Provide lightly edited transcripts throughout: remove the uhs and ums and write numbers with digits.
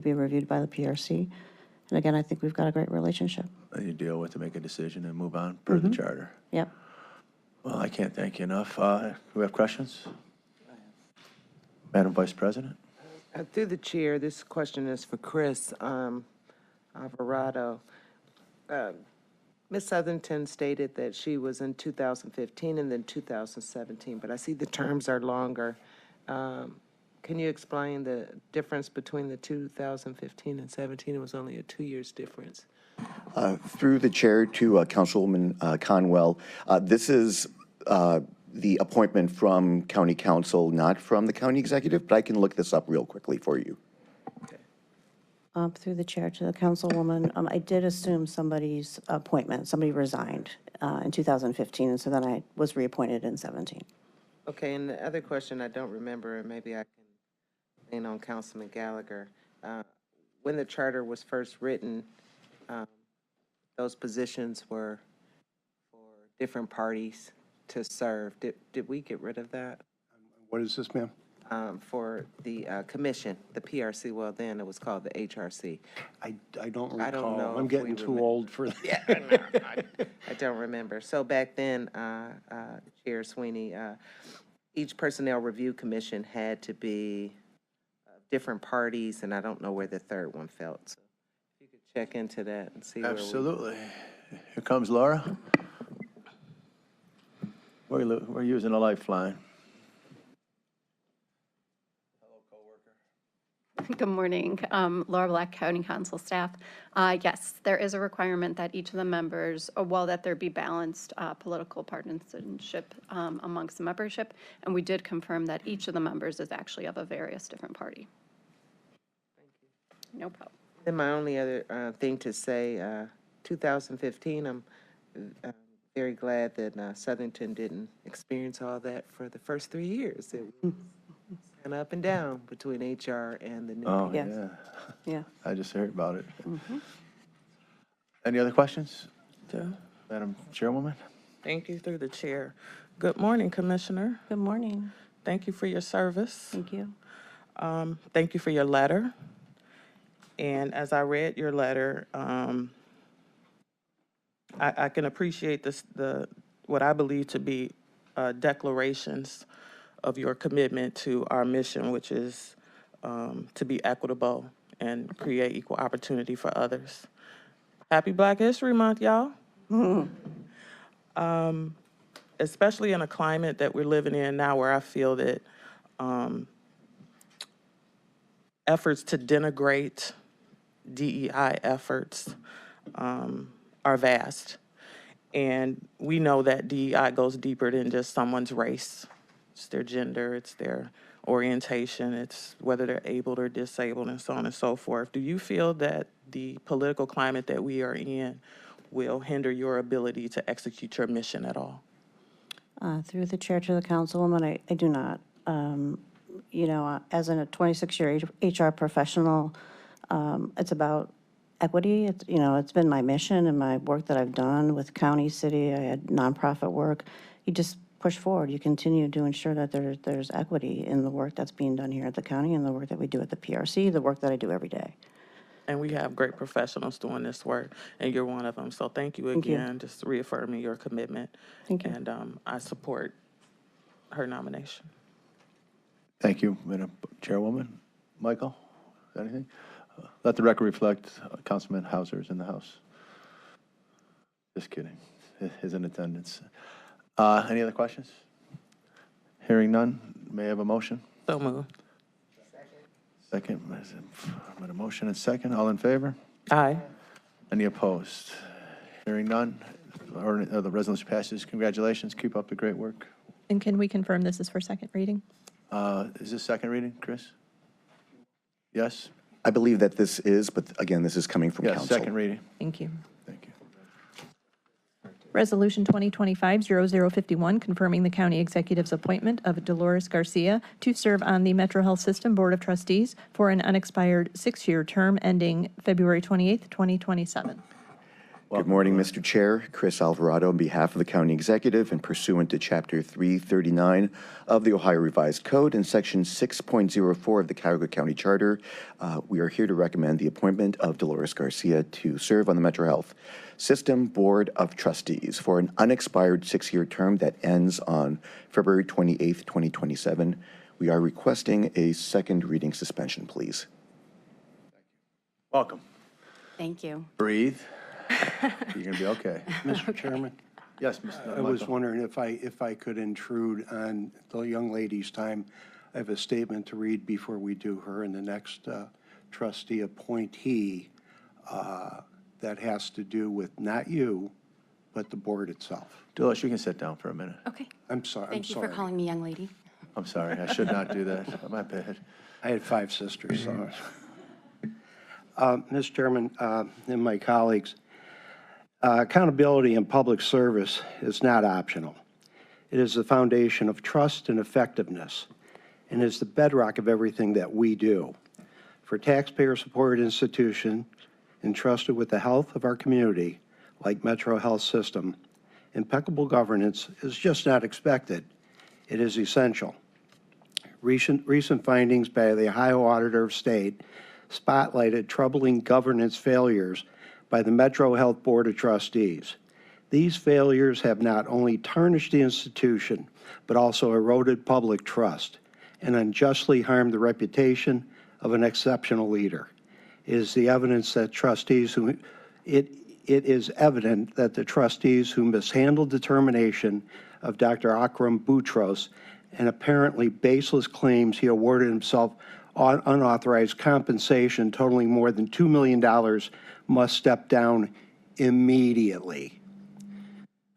be reviewed by the PRC. And again, I think we've got a great relationship. And you deal with to make a decision and move on per the charter. Yep. Well, I can't thank you enough. Do we have questions? Madam Vice President? Through the chair, this question is for Chris Alvarado. Ms. Southington stated that she was in 2015 and then 2017, but I see the terms are longer. Can you explain the difference between the 2015 and 17? It was only a 2 years difference. Through the chair to Councilwoman Conwell, this is the appointment from county council, not from the county executive, but I can look this up real quickly for you. Through the chair to the councilwoman, I did assume somebody's appointment, somebody resigned in 2015, and so then I was reappointed in 17. Okay, and the other question I don't remember, and maybe I can lean on Councilman Gallagher. When the charter was first written, those positions were for different parties to serve. Did we get rid of that? What is this, ma'am? For the commission, the PRC, well, then it was called the HRC. I don't recall. I don't know I'm if getting we too remember. old for that. Yeah, no, I don't remember. So back then, Chair Sweeney, each personnel review commission had to be different parties, and I don't know where the third one fell. So if you could check into that and see Absolutely. Here comes Laura. We're using a lifeline. Good morning. Laura Black, County Council staff. Yes, there is a requirement that each of the members, well, that there be balanced political partisanship amongst the membership, and we did confirm that each of the members is actually of a various different party. Thank you. No problem. Then my only other thing to say, 2015, I'm very glad that Southington didn't experience all that for the first 3 years. It was kind of up and down between HR and the new. Oh, Yes. yeah. Yeah. I just heard about it. Any other questions? Yeah. Madam Chairwoman? Thank you through the chair. Good morning, Commissioner. Good morning. Thank you for your service. Thank you. Thank you for your letter. And as I read your letter, I can appreciate what I believe to be declarations of your commitment to our mission, which is to be equitable and create equal opportunity for others. Happy Black History Month, y'all. Especially in a climate that we're living in now where I feel that efforts to denigrate DEI efforts are vast. And we know that DEI goes deeper than just someone's race. It's their gender, it's their orientation, it's whether they're able or disabled, and so on and so forth. Do you feel that the political climate that we are in will hinder your ability to execute your mission at all? Through the chair to the councilwoman, I do not. You know, as a 26-year HR professional, it's about equity. It's, you know, it's been my mission and my work that I've done with county, city. I had nonprofit work. You just push forward. You continue to ensure that there's equity in the work that's being done here at the county and the work that we do at the PRC, the work that I do every day. And we have great professionals doing this work, and you're one of them. So thank you again, just reaffirming your commitment. Thank you. And I support her nomination. Thank you, Madam Chairwoman. Michael, anything? Let the record reflect Councilman Hauser is in the House. Just kidding. He's in attendance. Any other questions? Hearing none, may I have a motion? So moved. Second, with a motion and second, all in favor? Aye. Any opposed? Hearing none, the resolution passes. Congratulations, keep up the great work. And can we confirm this is for second reading? Is this second reading, Chris? Yes? I believe that this is, but again, this is coming from Yes, council. second reading. Thank you. Thank you. Resolution 2025-0051, confirming the county executive's appointment of Dolores Garcia to serve on the Metro Health System Board of Trustees for an unexpired 6-year term ending February 28th, 2027. Good morning, Mr. Chair. Chris Alvarado on behalf of the County Executive and pursuant to Chapter 339 of the Ohio Revised Code and Section 6.04 of the Cuyahoga County Charter, we are here to recommend the appointment of Dolores Garcia to serve on the Metro Health System Board of Trustees for an unexpired 6-year term that ends on February 28th, 2027. We are requesting a second reading suspension, please. Welcome. Thank you. Breathe. You're going to be okay. Mr. Chairman, Yes, Mr. I was Michael. wondering if I could intrude on the young lady's time. I have a statement to read before we do her and the next trustee appointee that has to do with not you, but the board itself. Dolores, you can sit down for a minute. Okay. I'm sorry. Thank you for calling me young lady. I'm sorry. I should not do that. My bad. I had 5 sisters, so. Mr. Chairman and my colleagues, accountability in public service is not optional. It is the foundation of trust and effectiveness, and is the bedrock of everything that we do. For taxpayer-supported institutions entrusted with the health of our community, like Metro Health System, impeccable governance is just not expected. It is essential. Recent findings by the Ohio Auditor of State spotlighted troubling governance failures by the Metro Health Board of Trustees. These failures have not only tarnished the institution, but also eroded public trust and unjustly harmed the reputation of an exceptional leader. It is evident that the trustees who mishandled the termination of Dr. Akram Boutros and apparently baseless claims he awarded himself unauthorized compensation totaling more than $2 million must step down immediately.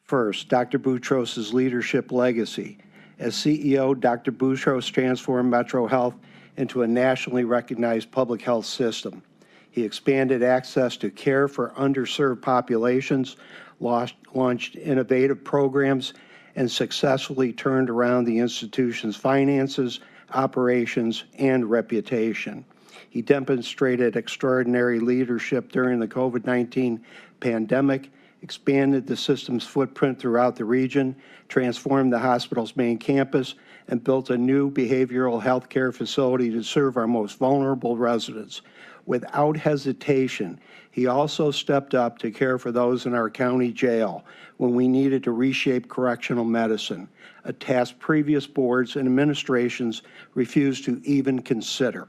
First, Dr. Boutros' leadership legacy. As CEO, Dr. Boutros transformed Metro Health into a nationally recognized public health system. He expanded access to care for underserved populations, launched innovative programs, and successfully turned around the institution's finances, operations, and reputation. He demonstrated extraordinary leadership during the COVID-19 pandemic, expanded the system's footprint throughout the region, transformed the hospital's main campus, and built a new behavioral health care facility to serve our most vulnerable residents. Without hesitation, he also stepped up to care for those in our county jail when we needed to reshape correctional medicine, a task previous boards and administrations refused to even consider.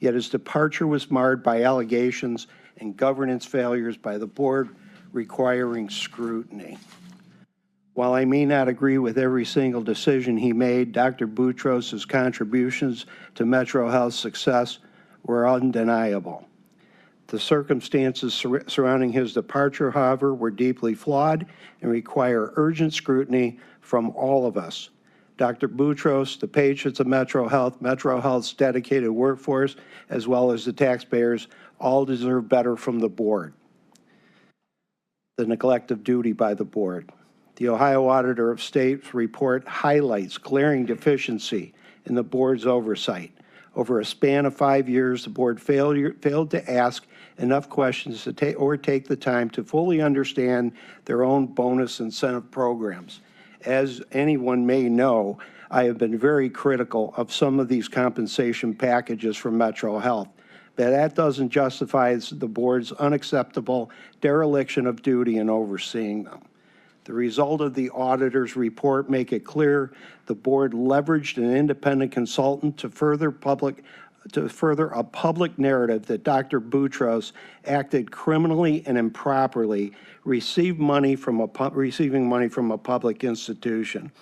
Yet his departure was marred by allegations and governance failures by the board requiring scrutiny. While I may not agree with every single decision he made, Dr. Boutros' contributions to Metro Health's success were undeniable. The circumstances surrounding his departure, however, were deeply flawed and require urgent scrutiny from all of us. Dr. Boutros, the patients of Metro Health's dedicated workforce, as well as the taxpayers, all deserve better from the board. The neglect of duty by the board. The Ohio Auditor of State's report highlights glaring deficiency in the board's oversight. Over a span of 5 years, the board failed to ask enough questions to take the time to fully understand their own bonus incentive programs. As anyone may know, I have been very critical of some of these compensation packages from Metro Health, but that doesn't justify the board's unacceptable dereliction of duty in overseeing them. The result of the auditor's report make it clear the board leveraged an independent consultant to further a public narrative that Dr. Boutros acted criminally and improperly, receiving money from a public institution.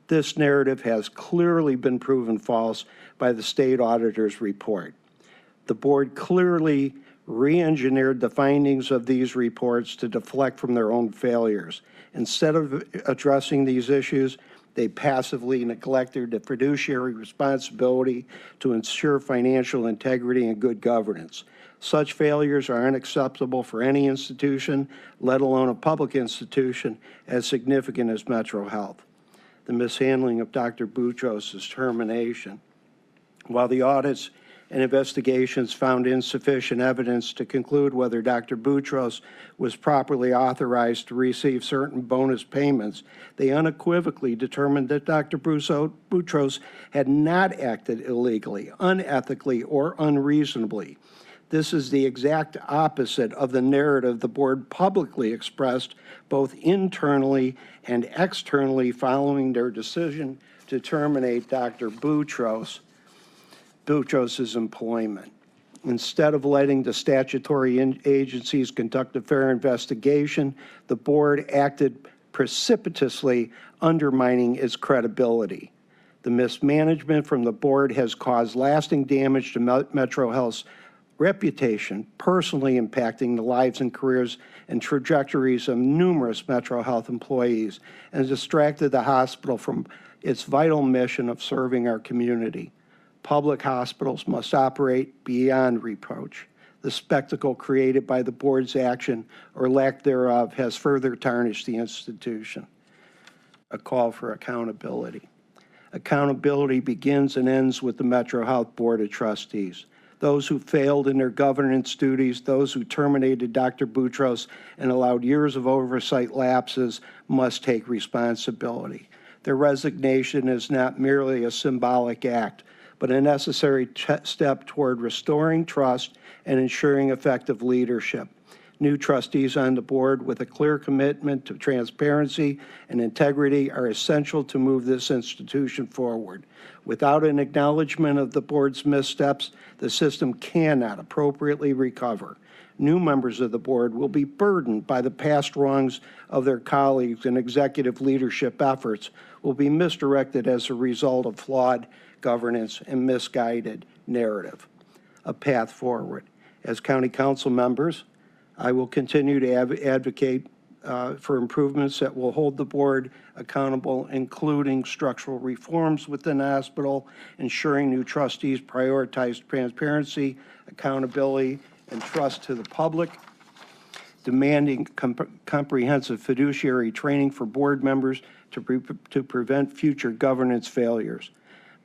This narrative has clearly been proven false by the state auditor's report. The board clearly re-engineered the findings of these reports to deflect from their own failures. Instead of addressing these issues, they passively neglected the fiduciary responsibility to ensure financial integrity and good governance. Such failures are unacceptable for any institution, let alone a public institution as significant as Metro Health. The mishandling of Dr. Boutros' termination. While the audits and investigations found insufficient evidence to conclude whether Dr. Boutros was properly authorized to receive certain bonus payments, they unequivocally determined that Dr. Boutros had not acted illegally, unethically, or unreasonably. This is the exact opposite of the narrative the board publicly expressed both internally and externally following their decision to terminate Dr. Boutros's employment. Instead of letting the statutory agencies conduct a fair investigation, the board acted precipitously, undermining its credibility. The mismanagement from the board has caused lasting damage to Metro Health's reputation, personally impacting the lives and careers and trajectories of numerous Metro Health employees, and distracted the hospital from its vital mission of serving our community. Public hospitals must operate beyond reproach. The spectacle created by the board's action or lack thereof has further tarnished the institution. A call for accountability. Accountability begins and ends with the Metro Health Board of Trustees. Those who failed in their governance duties, those who terminated Dr. Boutros and allowed years of oversight lapses must take responsibility. Their resignation is not merely a symbolic act, but a necessary step toward restoring trust and ensuring effective leadership. New trustees on the board with a clear commitment to transparency and integrity are essential to move this institution forward. Without an acknowledgement of the board's missteps, the system cannot appropriately recover. New members of the board will be burdened by the past wrongs of their colleagues, and executive leadership efforts will be misdirected as a result of flawed governance and misguided narrative. A path forward. As county council members, I will continue to advocate for improvements that will hold the board accountable, including structural reforms within the hospital, ensuring new trustees prioritize transparency, accountability, and trust to the public, demanding comprehensive fiduciary training for board members to prevent future governance failures.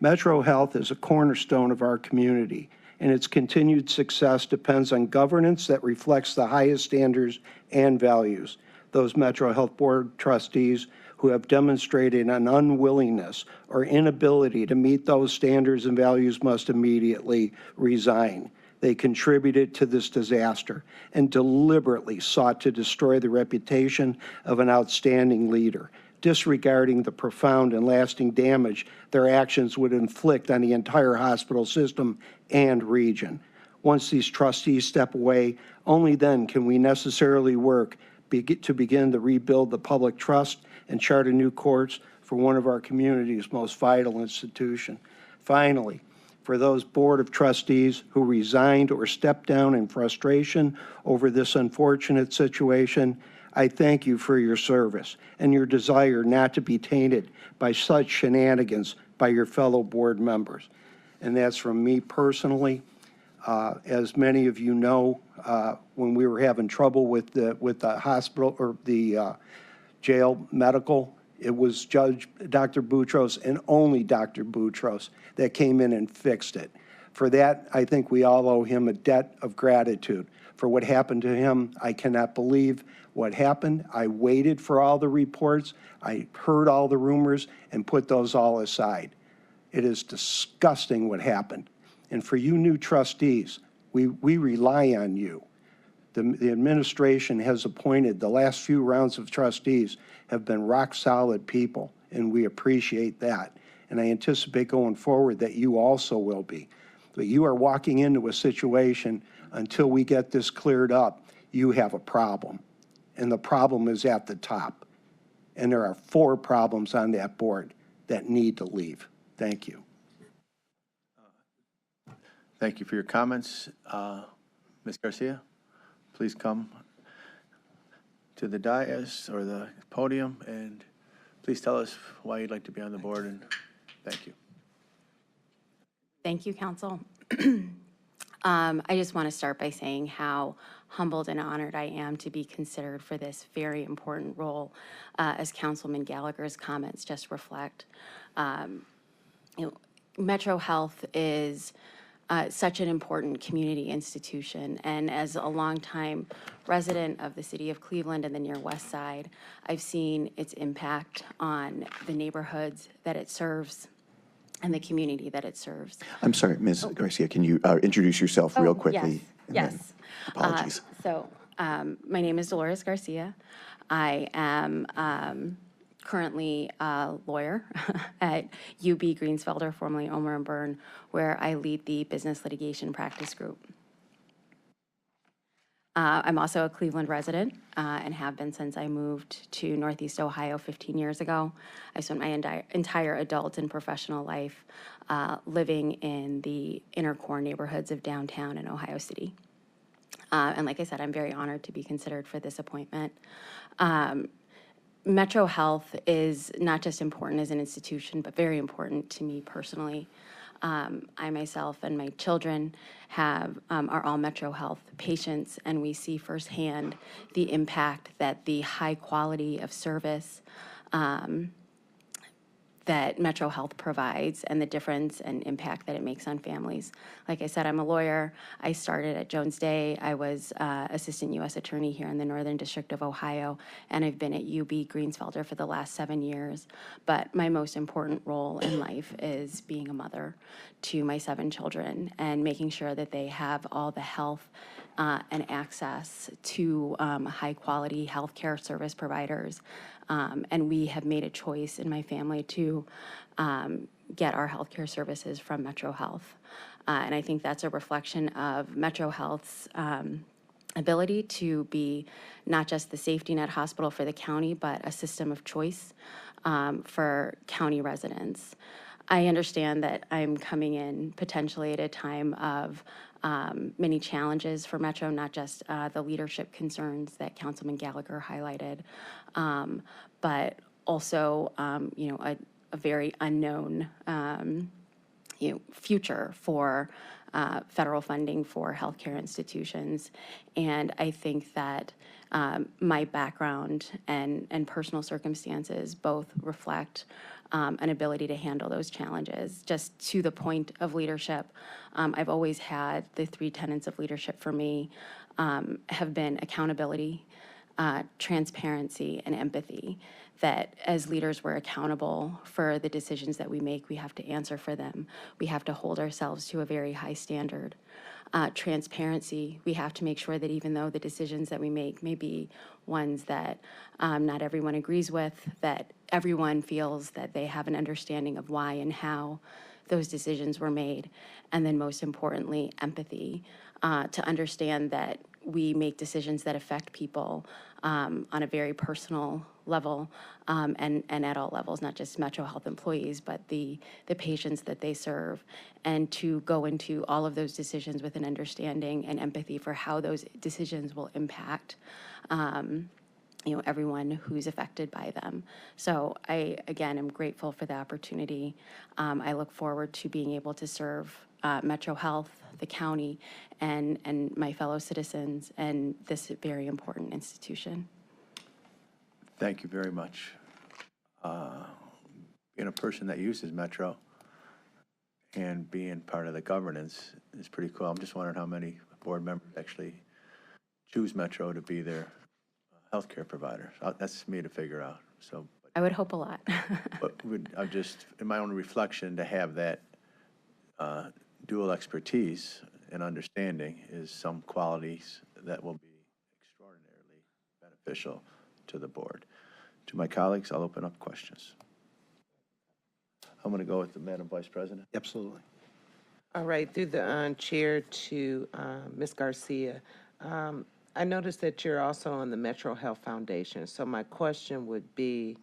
Metro Health is a cornerstone of our community, and its continued success depends on governance that reflects the highest standards and values. Those Metro Health Board trustees who have demonstrated an unwillingness or inability to meet those standards and values must immediately resign. They contributed to this disaster and deliberately sought to destroy the reputation of an outstanding leader, disregarding the profound and lasting damage their actions would inflict on the entire hospital system and region. Once these trustees step away, only then can we necessarily work to begin to rebuild the public trust and chart a new course for one of our community's most vital institutions. Finally, for those Board of Trustees who resigned or stepped down in frustration over this unfortunate situation, I thank you for your service and your desire not to be tainted by such shenanigans by your fellow board members. And that's from me personally. As many of you know, when we were having trouble with the hospital or the jail medical, it was Dr. Boutros and only Dr. Boutros that came in and fixed it. For that, I think we all owe him a debt of gratitude. For what happened to him, I cannot believe what happened. I waited for all the reports. I heard all the rumors and put those all aside. It is disgusting what happened. And for you new trustees, we rely on you. The administration has appointed, the last few rounds of trustees have been rock solid people, and we appreciate that. And I anticipate going forward that you also will be. But you are walking into a situation, until we get this cleared up, you have a problem. And the problem is at the top. And there are 4 problems on that board that need to leave. Thank you. Thank you for your comments. Ms. Garcia, please come to the dais or the podium, and please tell us why you'd like to be on the board, and thank you. Thank you, Council. I just want to start by saying how humbled and honored I am to be considered for this very important role, as Councilman Gallagher's comments just reflect. Metro Health is such an important community institution. And as a longtime resident of the city of Cleveland and the near west side, I've seen its impact on the neighborhoods that it serves and the community that it serves. I'm sorry, Ms. Garcia, can you introduce yourself real quickly? and then- Yes. Apologies. My name is Dolores Garcia. I am currently a lawyer at UB Greensfelder, formerly Omer and Byrne, where I lead the business litigation practice group. I'm also a Cleveland resident and have been since I moved to Northeast Ohio 15 years ago. I spent my entire adult and professional life living in the inner core neighborhoods of downtown in Ohio City. And like I said, I'm very honored to be considered for this appointment. Metro Health is not just important as an institution, but very important to me personally. I myself and my children are all Metro Health patients, and we see firsthand the impact that the high quality of service that Metro Health provides and the difference and impact that it makes on families. Like I said, I'm a lawyer. I started at Jones Day. I was assistant U.S. attorney here in the Northern District of Ohio, and I've been at UB Greensfelder for the last 7 years. But my most important role in life is being a mother to my 7 children and making sure that they have all the health and access to high-quality healthcare service providers. And we have made a choice in my family to get our healthcare services from Metro Health. And I think that's a reflection of Metro Health's ability to be not just the safety net hospital for the county, but a system of choice for county residents. I understand that I'm coming in potentially at a time of many challenges for Metro, not just the leadership concerns that Councilman Gallagher highlighted, but also, a very unknown, future for federal funding for healthcare institutions. And I think that my background and personal circumstances both reflect an ability to handle those challenges. Just to the point of leadership, I've always had the 3 tenets of leadership for me have been accountability, transparency, and empathy. That as leaders, we're accountable for the decisions that we make. We have to answer for them. We have to hold ourselves to a very high standard. Transparency, we have to make sure that even though the decisions that we make may be ones that not everyone agrees with, that everyone feels that they have an understanding of why and how those decisions were made. And then most importantly, empathy, to understand that we make decisions that affect people on a very personal level and at all levels, not just Metro Health employees, but the patients that they serve, and to go into all of those decisions with an understanding and empathy for how those decisions will impact everyone who's affected by them. So I, again, am grateful for the opportunity. I look forward to being able to serve Metro Health, the county, and my fellow citizens, and this very important institution. Thank you very much. Being a person that uses Metro and being part of the governance is pretty cool. I'm just wondering how many board members actually choose Metro to be their healthcare provider. That's me to figure out. So, I would hope a lot. but I'm just, in my own reflection, to have that dual expertise and understanding is some qualities that will be extraordinarily beneficial to the board. To my colleagues, I'll open up questions. I'm going to go with the Madam Vice President. Absolutely. All right, through the chair to Ms. Garcia. I noticed that you're also on the Metro Health Foundation. So my question would be,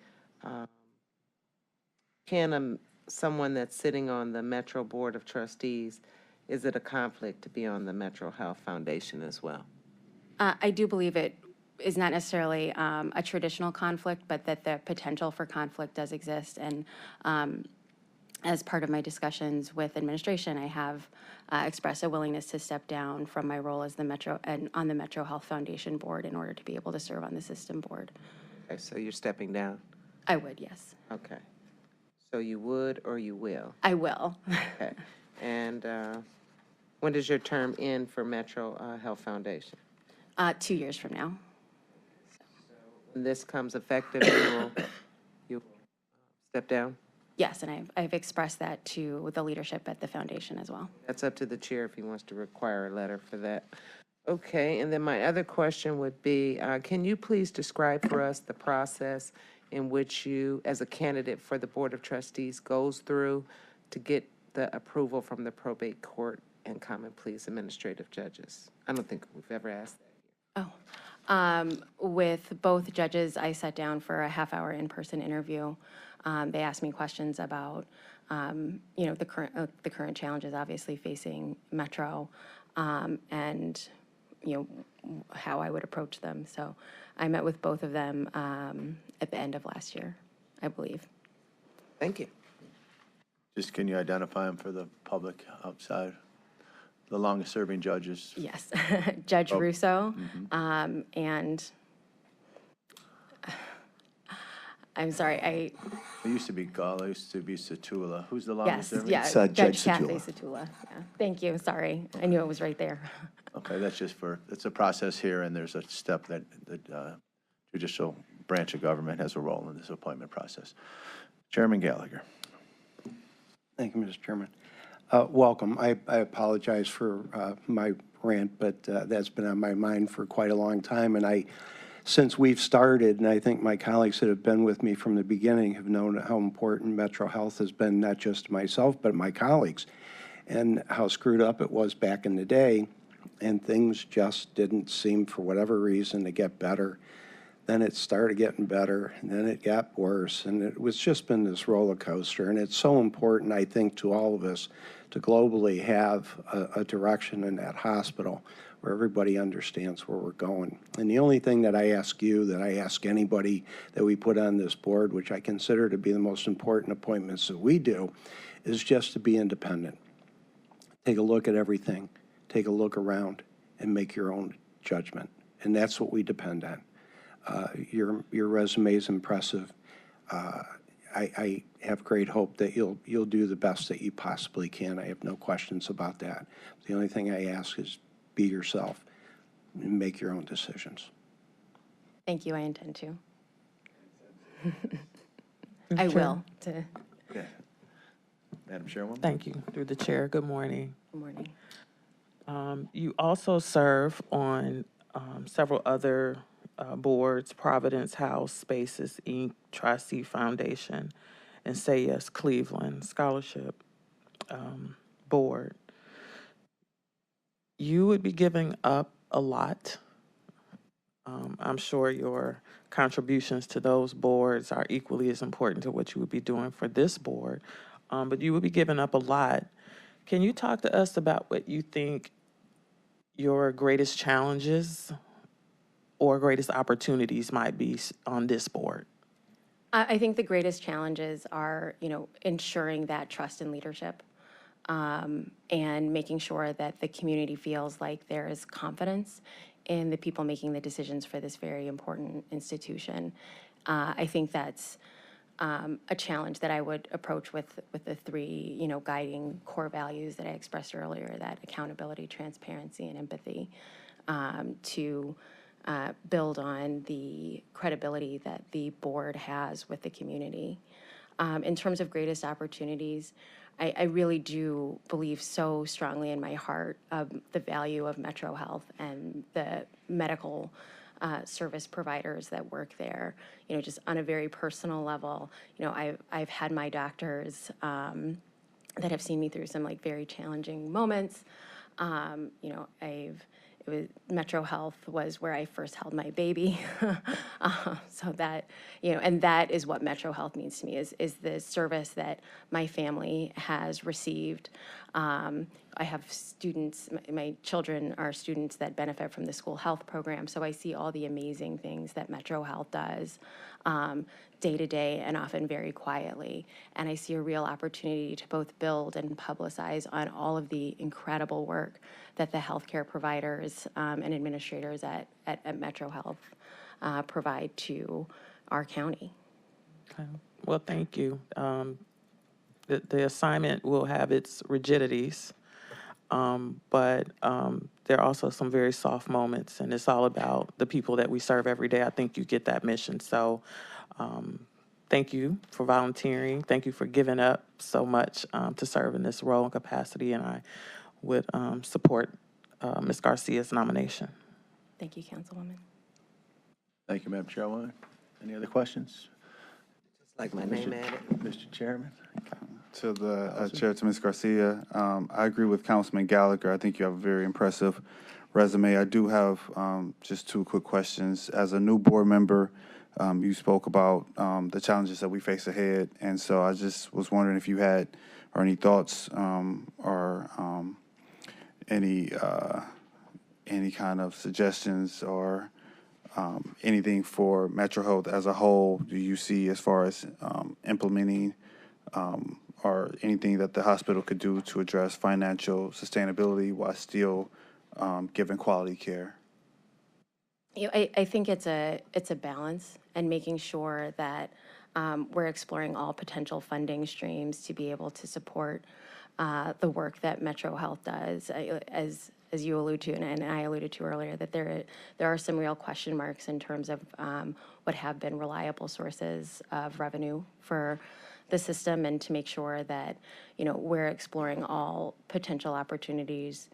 can someone that's sitting on the Metro Board of Trustees, is it a conflict to be on the Metro Health Foundation as well? I do believe it is not necessarily a traditional conflict, but that the potential for conflict does exist. And as part of my discussions with administration, I have expressed a willingness to step down from my role as the Metro and on the Metro Health Foundation board in order to be able to serve on the system board. Okay, so you're stepping down? I would, yes. Okay. So you would or you will? I will. Okay. And When does your term end for Metro Health Foundation? 2 years from now. When this comes effective, you will step down? Yes, and I've expressed that to the leadership at the foundation as well. That's up to the chair if he wants to require a letter for that. Okay, and then my other question would be, can you please describe for us the process in which you, as a candidate for the Board of Trustees, goes through to get the approval from the probate court and common pleas administrative judges? I don't think we've ever asked that. With both judges, I sat down for a half-hour in-person interview. They asked me questions about, the current challenges obviously facing Metro, and, how I would approach them. So I met with both of them at the end of last year, I believe. Thank you. Just can you identify them for the public outside? The longest-serving judges? Yes, Judge Russo, and I'm sorry, It used to be Gala, it used to be Satula. Who's the yes, longest-serving? yeah, Judge Judge Kathy Satula. Satula. Yeah. Thank you, sorry, I knew it was right there. Okay, that's just it's a process here, and there's a step that the judicial branch of government has a role in this appointment process. Chairman Gallagher. Thank you, Mr. Chairman. Welcome. I apologize for my rant, but that's been on my mind for quite a long time. And since we've started, and I think my colleagues that have been with me from the beginning have known how important Metro Health has been, not just to myself, but my colleagues, and how screwed up it was back in the day. And things just didn't seem, for whatever reason, to get better. Then it started getting better, and then it got worse, and it was just been this roller coaster. And it's so important, I think, to all of us to globally have a direction in that hospital where everybody understands where we're going. And the only thing that I ask you, that I ask anybody that we put on this board, which I consider to be the most important appointments that we do, is just to be independent. Take a look at everything, take a look around, and make your own judgment. And that's what we depend on. Your resume is impressive. I have great hope that you'll do the best that you possibly can. I have no questions about that. The only thing I ask is be yourself and make your own decisions. Thank you, I intend to. I will. Okay. Madam Chairwoman? Thank you. Through the chair, good morning. Good morning. You also serve on several other boards, Providence House, Spaces, Inc., Tri-C Foundation, and Say Yes Cleveland Scholarship Board. You would be giving up a lot. I'm sure your contributions to those boards are equally as important to what you would be doing for this board, but you would be giving up a lot. Can you talk to us about what you think your greatest challenges or greatest opportunities might be on this board? I think the greatest challenges are, ensuring that trust in leadership, and making sure that the community feels like there is confidence in the people making the decisions for this very important institution. I think that's a challenge that I would approach with the three, guiding core values that I expressed earlier, that accountability, transparency, and empathy, to build on the credibility that the board has with the community. In terms of greatest opportunities, I really do believe so strongly in my heart of the value of Metro Health and the medical service providers that work there. Just on a very personal level, I've had my doctors that have seen me through some very challenging moments. Metro Health was where I first held my baby. So that, and that is what Metro Health means to me, is the service that my family has received. I have students, my children are students that benefit from the school health program, so I see all the amazing things that Metro Health does day to day and often very quietly. And I see a real opportunity to both build and publicize on all of the incredible work that the healthcare providers and administrators at Metro Health provide to our county. Okay. Well, thank you. The assignment will have its rigidities, but there are also some very soft moments, and it's all about the people that we serve every day. I think you get that mission. So thank you for volunteering. Thank you for giving up so much to serve in this role and capacity, and I would support Ms. Garcia's nomination. Thank you, Councilwoman. Thank you, Madam Chairwoman. Any other questions? Like my name added. Mr. Chairman? To the chair, to Ms. Garcia, I agree with Councilman Gallagher. I think you have a very impressive resume. I do have just two quick questions. As a new board member, you spoke about the challenges that we face ahead, and so I just was wondering if you had or any thoughts or any kind of suggestions or anything for Metro Health as a whole. Do you see as far as implementing or anything that the hospital could do to address financial sustainability while still giving quality care? I think it's a balance, and making sure that we're exploring all potential funding streams to be able to support the work that Metro Health does. As you allude to, and I alluded to earlier, that there are some real question marks in terms of what have been reliable sources of revenue for the system, and to make sure that, we're exploring all potential opportunities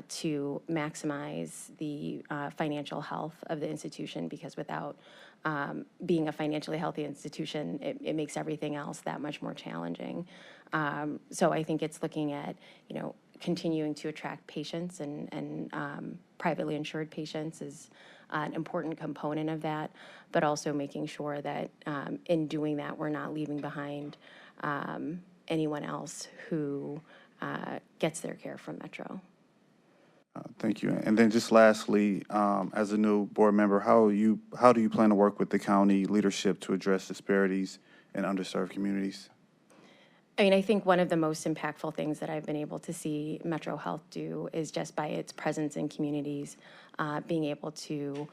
to maximize the financial health of the institution, because without being a financially healthy institution, it makes everything else that much more challenging. So I think it's looking at, continuing to attract patients, and privately insured patients is an important component of that, but also making sure that in doing that, we're not leaving behind anyone else who gets their care from Metro. Thank you. And then just lastly, as a new board member, how do you plan to work with the county leadership to address disparities in underserved communities? I think one of the most impactful things that I've been able to see Metro Health do is just by its presence in communities, being able to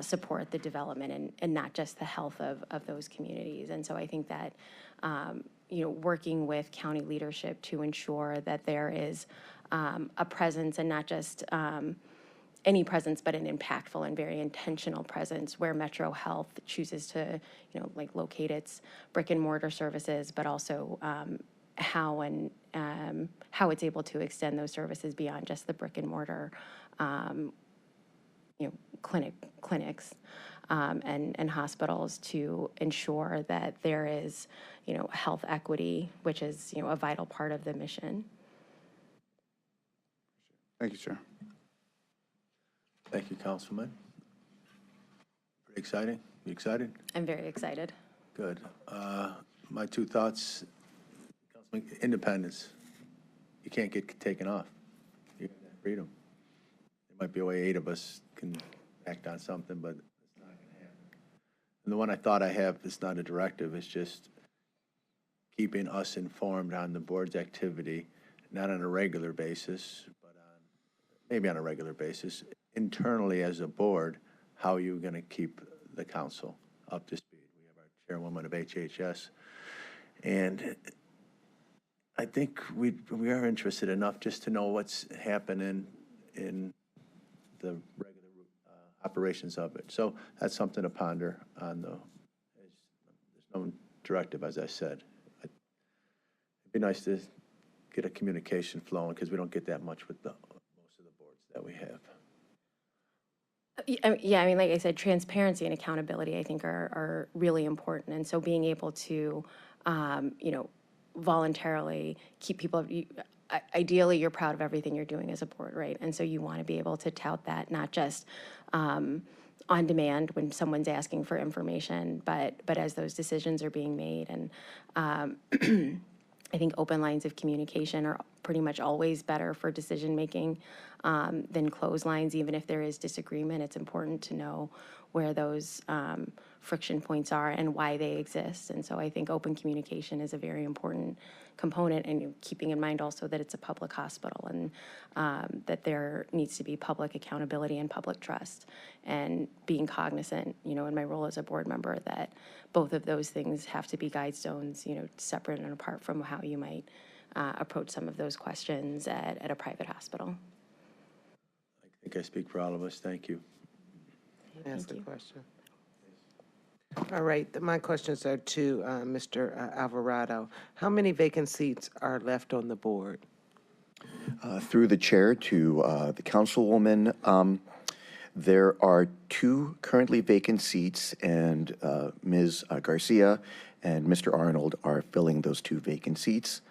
support the development and not just the health of those communities. And so I think that, working with county leadership to ensure that there is a presence, and not just any presence, but an impactful and very intentional presence where Metro Health chooses to, locate its brick and mortar services, but also how it's able to extend those services beyond just the brick and mortar, clinics and hospitals, to ensure that there is, health equity, which is, a vital part of the mission. Thank you, Chair. Thank you, Councilman. Pretty exciting. You excited? I'm very excited. Good. My two thoughts, Councilman, independence. You can't get taken off. You have that freedom. There might be a way 8 of us can act on something, but it's not going to happen. And the one I thought I have is not a directive, it's just keeping us informed on the board's activity, not on a regular basis, but maybe on a regular basis, internally as a board, how are you going to keep the council up to speed? We have our chairwoman of HHS, and I think we are interested enough just to know what's happening in the regular operations of it. So that's something to ponder on. There's no directive, as I said. It'd be nice to get a communication flowing, because we don't get that much with most of the boards that we have. Yeah, like I said, transparency and accountability, I think, are really important. And so being able to, voluntarily keep people, ideally, you're proud of everything you're doing as a board, right? And so you want to be able to tout that, not just on demand when someone's asking for information, but as those decisions are being made. And I think open lines of communication are pretty much always better for decision-making than closed lines. Even if there is disagreement, it's important to know where those friction points are and why they exist. And so I think open communication is a very important component, and keeping in mind also that it's a public hospital, and that there needs to be public accountability and public trust, and being cognizant, in my role as a board member, that both of those things have to be guidestones, separate and apart from how you might approach some of those questions at a private hospital. I think I speak for all of us. Thank you. Ask the question. All right, my questions are to Mr. Alvarado. How many vacant seats are left on the board? Through the chair to the councilwoman, there are 2 currently vacant seats, and Ms. Garcia and Mr. Arnold are filling those 2 vacant seats.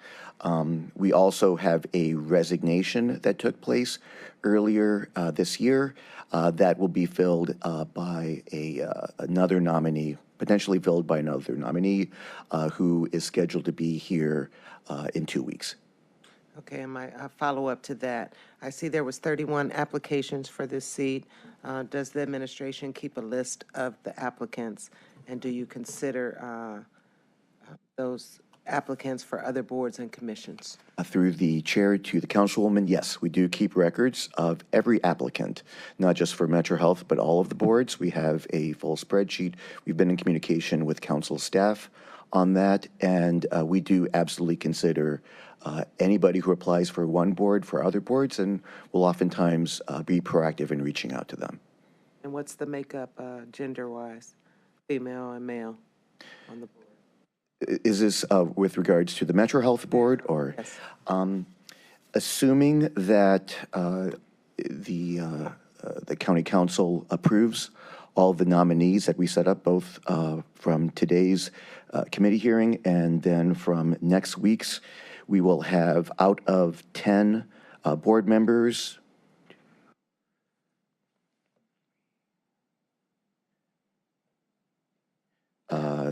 We also have a resignation that took place earlier this year that will be filled by another nominee, potentially filled by another nominee who is scheduled to be here in 2 weeks. Okay, and my follow-up to that, I see there was 31 applications for this seat. Does the administration keep a list of the applicants, and do you consider those applicants for other boards and commissions? Through the chair to the councilwoman, yes, we do keep records of every applicant, not just for Metro Health, but all of the boards. We have a full spreadsheet. We've been in communication with council staff on that, and we do absolutely consider anybody who applies for one board for other boards, and will oftentimes be proactive in reaching out to them. And what's the makeup gender-wise, female and male on the board? Is this with regards to the Metro Health Board, or? Yes. Assuming that the county council approves all of the nominees that we set up, both from today's committee hearing and then from next week's, we will have, out of 10 board members,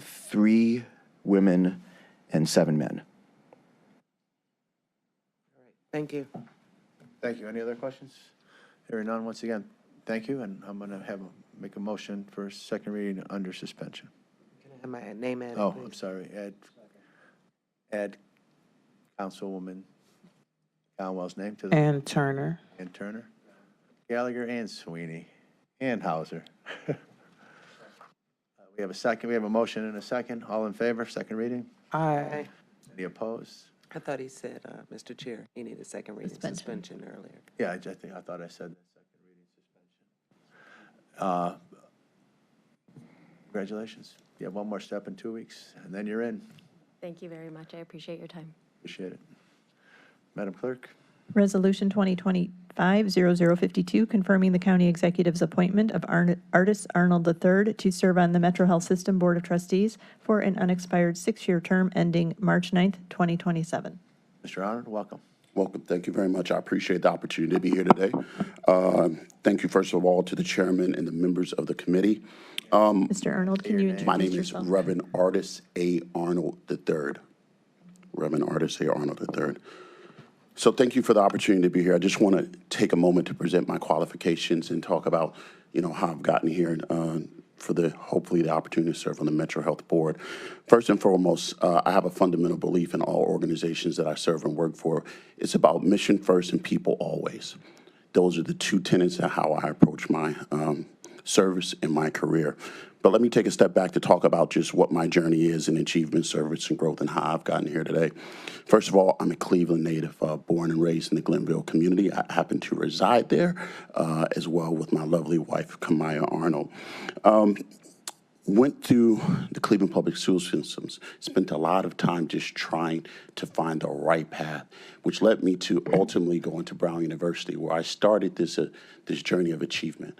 three women and 7 men. Thank you. Thank you. Any other questions? Hearing none, once again, thank you, and I'm going to make a motion for second reading under suspension. Can I have my name added, Oh, please? I'm sorry, add Councilwoman Conwell's name to the. And Turner. And Turner, Gallagher, and Sweeney, and Hauser. We have a second, we have a motion and a second. All in favor, second reading? Aye. Any opposed? I thought he said, Mr. Chair, he needed second reading suspension earlier. Yeah, I thought I said that, second reading suspension. Congratulations. You have one more step in 2 weeks, and then you're in. Thank you very much. I appreciate your time. Appreciate it. Madam Clerk? Resolution 2025-0052, confirming the county executive's appointment of Artis Arnold III to serve on the Metro Health System Board of Trustees for an unexpired 6-year term ending March 9th, 2027. Mr. Arnold, welcome. Welcome. Thank you very much. I appreciate the opportunity to be here today. Thank you, first of all, to the chairman and the members of the committee. Mr. Arnold, can you introduce My name yourself? is Reverend Artis A. Arnold III. Reverend Artis A. Arnold III. So thank you for the opportunity to be here. I just want to take a moment to present my qualifications and talk about, how I've gotten here for hopefully the opportunity to serve on the Metro Health Board. First and foremost, I have a fundamental belief in all organizations that I serve and work for. It's about mission first and people always. Those are the 2 tenets of how I approach my service in my career. But let me take a step back to talk about just what my journey is in achievement, service, and growth, and how I've gotten here today. First of all, I'm a Cleveland native, born and raised in the Glenville community. I happen to reside there as well with my lovely wife, Kamaya Arnold. Went through the Cleveland public school systems, spent a lot of time just trying to find the right path, which led me to ultimately go into Brown University, where I started this journey of achievement.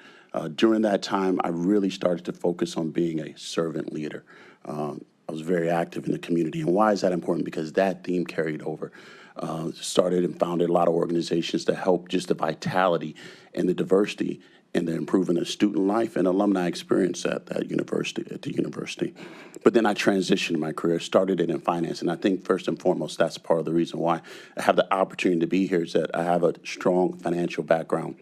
During that time, I really started to focus on being a servant leader. I was very active in the community. And why is that important? Because that theme carried over. Started and founded a lot of organizations to help just the vitality and the diversity and the improvement of student life and alumni experience at the university. But then I transitioned my career, started it in finance. And I think first and foremost, that's part of the reason why I have the opportunity to be here is that I have a strong financial background.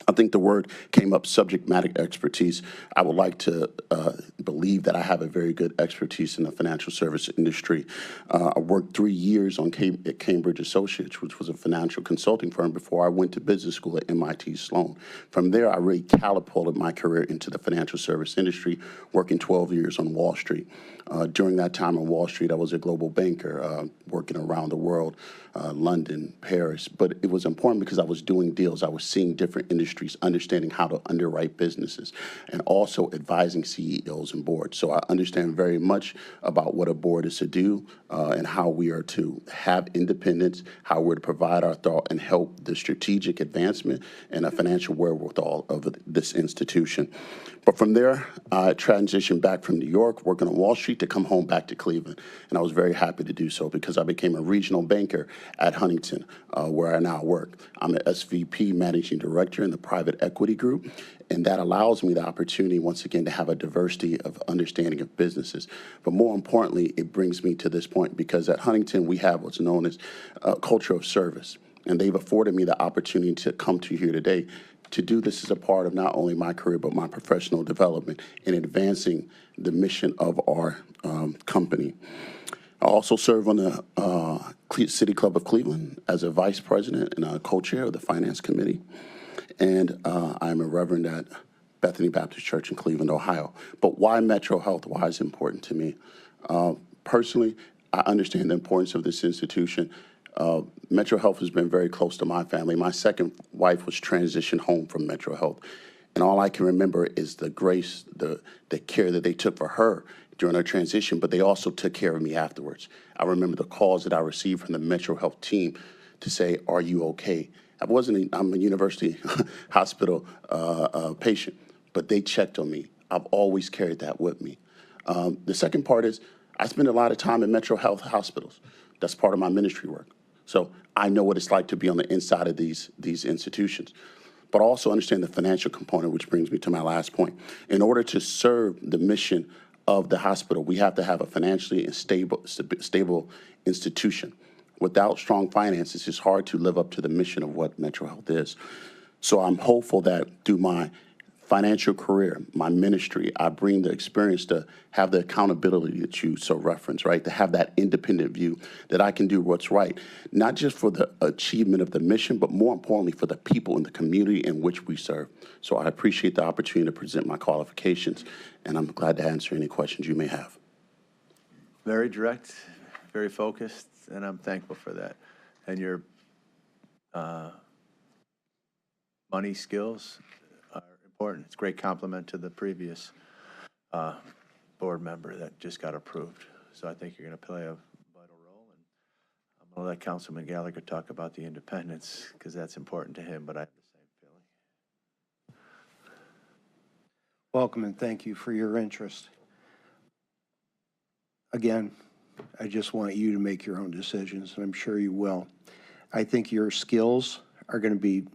I think the word came up, subject matter expertise. I would like to believe that I have a very good expertise in the financial service industry. I worked 3 years at Cambridge Associates, which was a financial consulting firm, before I went to business school at MIT Sloan. From there, I really catapulted my career into the financial service industry, working 12 years on Wall Street. During that time on Wall Street, I was a global banker, working around the world, London, Paris. But it was important because I was doing deals. I was seeing different industries, understanding how to underwrite businesses, and also advising CEOs and boards. So I understand very much about what a board is to do and how we are to have independence, how we're to provide our thought and help the strategic advancement and a financial wherewithal of this institution. But from there, I transitioned back from New York, working on Wall Street, to come home back to Cleveland. And I was very happy to do so because I became a regional banker at Huntington, where I now work. I'm an SVP managing director in the private equity group. And that allows me the opportunity, once again, to have a diversity of understanding of businesses. But more importantly, it brings me to this point because at Huntington, we have what's known as a culture of service. And they've afforded me the opportunity to come to here today to do this as a part of not only my career, but my professional development in advancing the mission of our company. I also serve on the City Club of Cleveland as a vice president and co-chair of the finance committee. And I'm a reverend at Bethany Baptist Church in Cleveland, Ohio. But why Metro Health? Why is it important to me? Personally, I understand the importance of this institution. Metro Health has been very close to my family. My second wife was transitioned home from Metro Health. And all I can remember is the grace, the care that they took for her during her transition, but they also took care of me afterwards. I remember the calls that I received from the Metro Health team to say, "Are you okay?" I'm a university hospital patient, but they checked on me. I've always carried that with me. The second part is I spend a lot of time in Metro Health hospitals. That's part of my ministry work. So I know what it's like to be on the inside of these institutions. But I also understand the financial component, which brings me to my last point. In order to serve the mission of the hospital, we have to have a financially stable institution. Without strong finances, it's hard to live up to the mission of what Metro Health is. So I'm hopeful that through my financial career, my ministry, I bring the experience to have the accountability that you so reference, right? To have that independent view that I can do what's right, not just for the achievement of the mission, but more importantly for the people in the community in which we serve. So I appreciate the opportunity to present my qualifications, and I'm glad to answer any questions you may have. Very direct, very focused, and I'm thankful for that. And your money skills are important. It's a great compliment to the previous board member that just got approved. So I think you're going to play a vital role. And I'm going to let Councilman Gallagher talk about the independence because that's important to him, but I have the same feeling. Welcome and thank you for your interest. Again, I just want you to make your own decisions, and I'm sure you will. I think your skills are going to be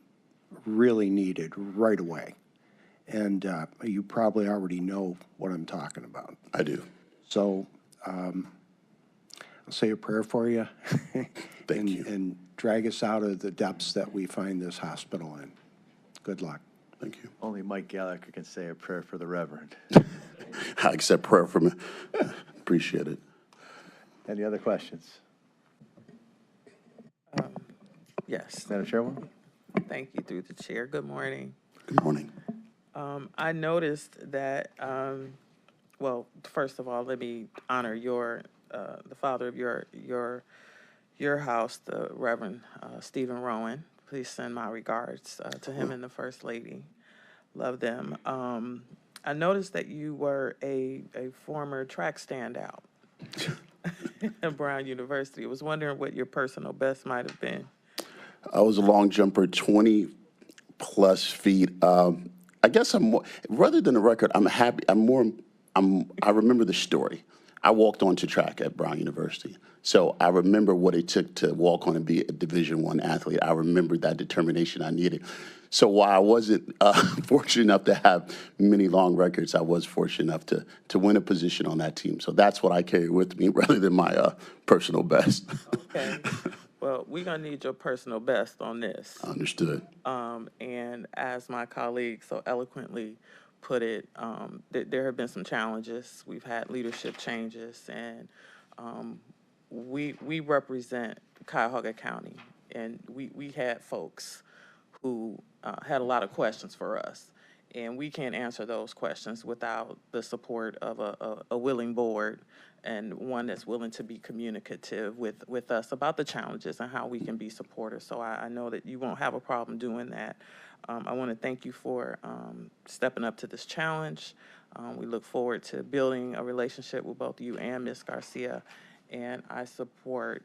really needed right away. And you probably already know what I'm talking about. I do. So I'll say a prayer for you. Thank you. And drag us out of the depths that we find this hospital in. Good luck. Thank you. Only Mike Gallagher can say a prayer for the Reverend. I accept prayer from you. Appreciate it. Any other questions? Yes, Madam Chairwoman? thank you through the chair. Good morning. Good morning. I noticed that, well, first of all, let me honor the father of your house, the Reverend Stephen Rowan. Please send my regards to him and the First Lady. Love them. I noticed that you were a former track standout at Brown University. I was wondering what your personal best might have been. I was a long jumper, 20+ feet. I guess I'm more, rather than the record, I'm happy. I remember the story. I walked onto track at Brown University. So I remember what it took to walk on and be a Division I athlete. I remember that determination I needed. So while I wasn't fortunate enough to have many long records, I was fortunate enough to win a position on that team. So that's what I carry with me rather than my personal best. Okay. Well, we're going to need your personal best on this. Understood. And as my colleague so eloquently put it, there have been some challenges. We've had leadership changes, and we represent Cuyahoga County, and we had folks who had a lot of questions for us. And we can't answer those questions without the support of a willing board and one that's willing to be communicative with us about the challenges and how we can be supporters. So I know that you won't have a problem doing that. I want to thank you for stepping up to this challenge. We look forward to building a relationship with both you and Ms. Garcia, and I support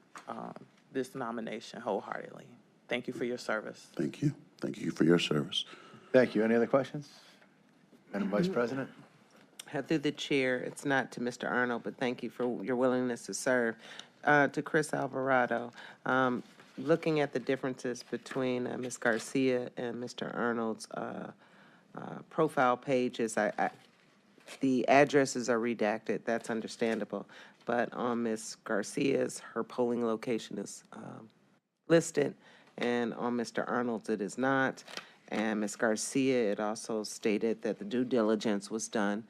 this nomination wholeheartedly. Thank you for your service. Thank you. Thank you for your service. Thank you. Any other questions? Madam Vice President? Through the chair, it's not to Mr. Arnold, but thank you for your willingness to serve. To Chris Alvarado, looking at the differences between Ms. Garcia and Mr. Arnold's profile pages, the addresses are redacted, that's understandable. But on Ms. Garcia's, her polling location is listed, and on Mr. Arnold's, it is not. And Ms. Garcia, it also stated that the due diligence was done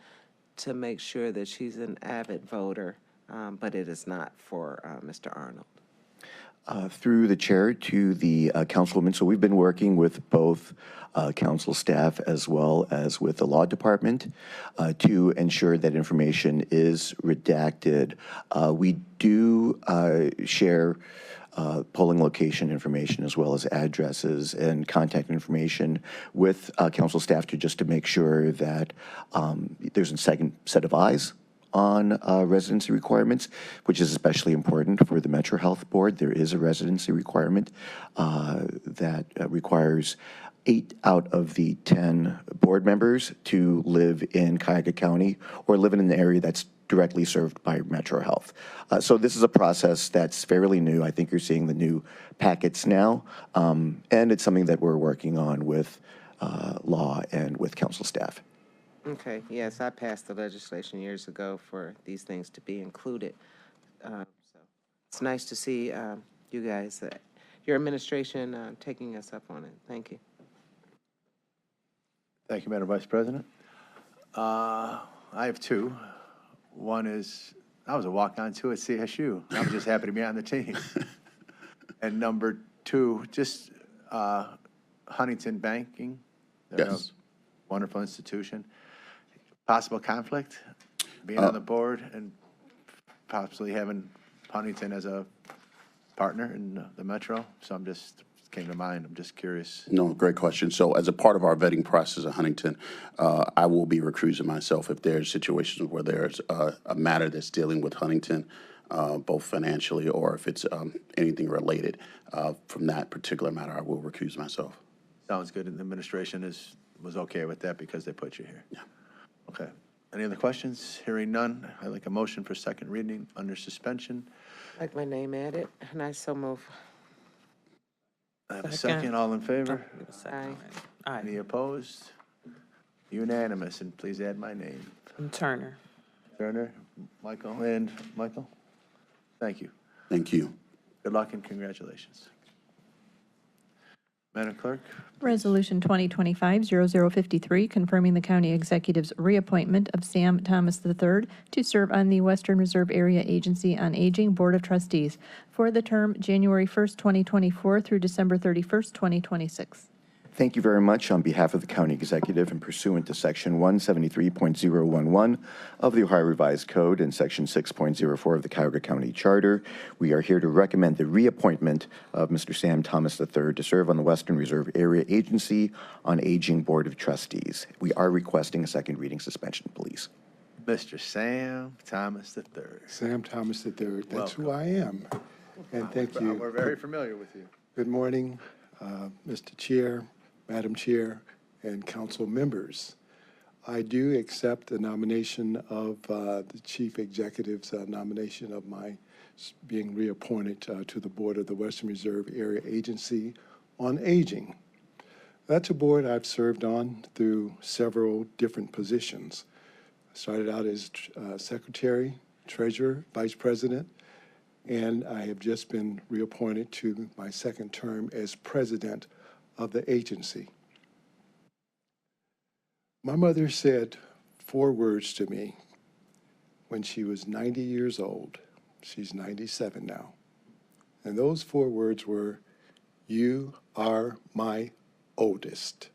to make sure that she's an avid voter, but it is not for Mr. Arnold. Through the chair to the councilwoman, so we've been working with both council staff as well as with the law department to ensure that information is redacted. We do share polling location information as well as addresses and contact information with council staff just to make sure that there's a second set of eyes on residency requirements, which is especially important for the Metro Health Board. There is a residency requirement that requires 8 out of the 10 board members to live in Cuyahoga County or live in an area that's directly served by Metro Health. So this is a process that's fairly new. I think you're seeing the new packets now, and it's something that we're working on with law and with council staff. Okay, yes, I passed the legislation years ago for these things to be included. So it's nice to see you guys, your administration taking us up on it. Thank you. Thank you, Madam Vice President. I have two. One is, I was a walk-on too at CSU. I'm just happy to be on the team. And number two, just Huntington Banking. They're Yes. a wonderful institution. Possible conflict, being on the board and possibly having Huntington as a partner in the Metro. So I'm just, came to mind. I'm just curious. No, great question. So as a part of our vetting process at Huntington, I will be recusing myself if there's situations where there's a matter that's dealing with Huntington, both financially or if it's anything related. From that particular matter, I will recuse myself. Sounds good. And the administration was okay with that because they put you here. Yeah. Okay. Any other questions? Hearing none, I'd like a motion for second reading under suspension. I'd like my name added, and I so move. I have a Second. second. All in favor? Give a second. Aye. Any opposed? Unanimous, and please add my name. I'm Turner. Turner, Michael, and Michael? Thank you. Thank you. Good luck and congratulations. Madam Clerk? Resolution 2025-0053, confirming the county executive's reappointment of Sam Thomas III to serve on the Western Reserve Area Agency on Aging Board of Trustees for the term January 1st, 2024 through December 31st, 2026. Thank you very much. On behalf of the county executive and pursuant to Section 173.011 of the Ohio Revised Code and Section 6.04 of the Cuyahoga County Charter, we are here to recommend the reappointment of Mr. Sam Thomas III to serve on the Western Reserve Area Agency on Aging Board of Trustees. We are requesting a second reading suspension, please. Mr. Sam Thomas III. Sam Thomas III. That's who Welcome. I am. And thank you. We're very familiar with you. Good morning, Mr. Chair, Madam Chair, and council members. I do accept the nomination of the Chief Executive's nomination of my being reappointed to the board of the Western Reserve Area Agency on Aging. That's a board I've served on through several different positions. I started out as Secretary, Treasurer, Vice President, and I have just been reappointed to my second term as President of the agency. My mother said 4 words to me when she was 90 years old. She's 97 now. And those 4 words were, "You are my oldest."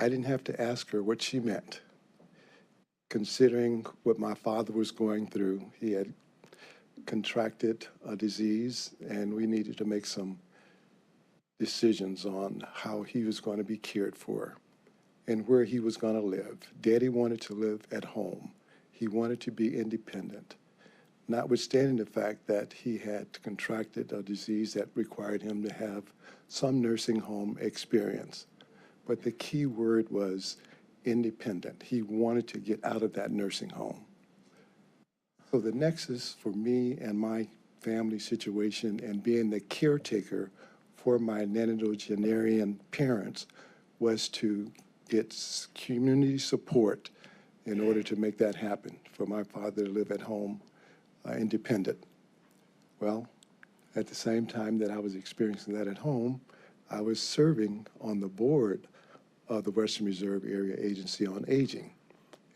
I didn't have to ask her what she meant, considering what my father was going through. He had contracted a disease, and we needed to make some decisions on how he was going to be cared for and where he was going to live. Daddy wanted to live at home. He wanted to be independent, notwithstanding the fact that he had contracted a disease that required him to have some nursing home experience. But the key word was independent. He wanted to get out of that nursing home. So the nexus for me and my family situation and being the caretaker for my nonagenarian parents was to get community support in order to make that happen, for my father to live at home independent. Well, at the same time that I was experiencing that at home, I was serving on the board of the Western Reserve Area Agency on Aging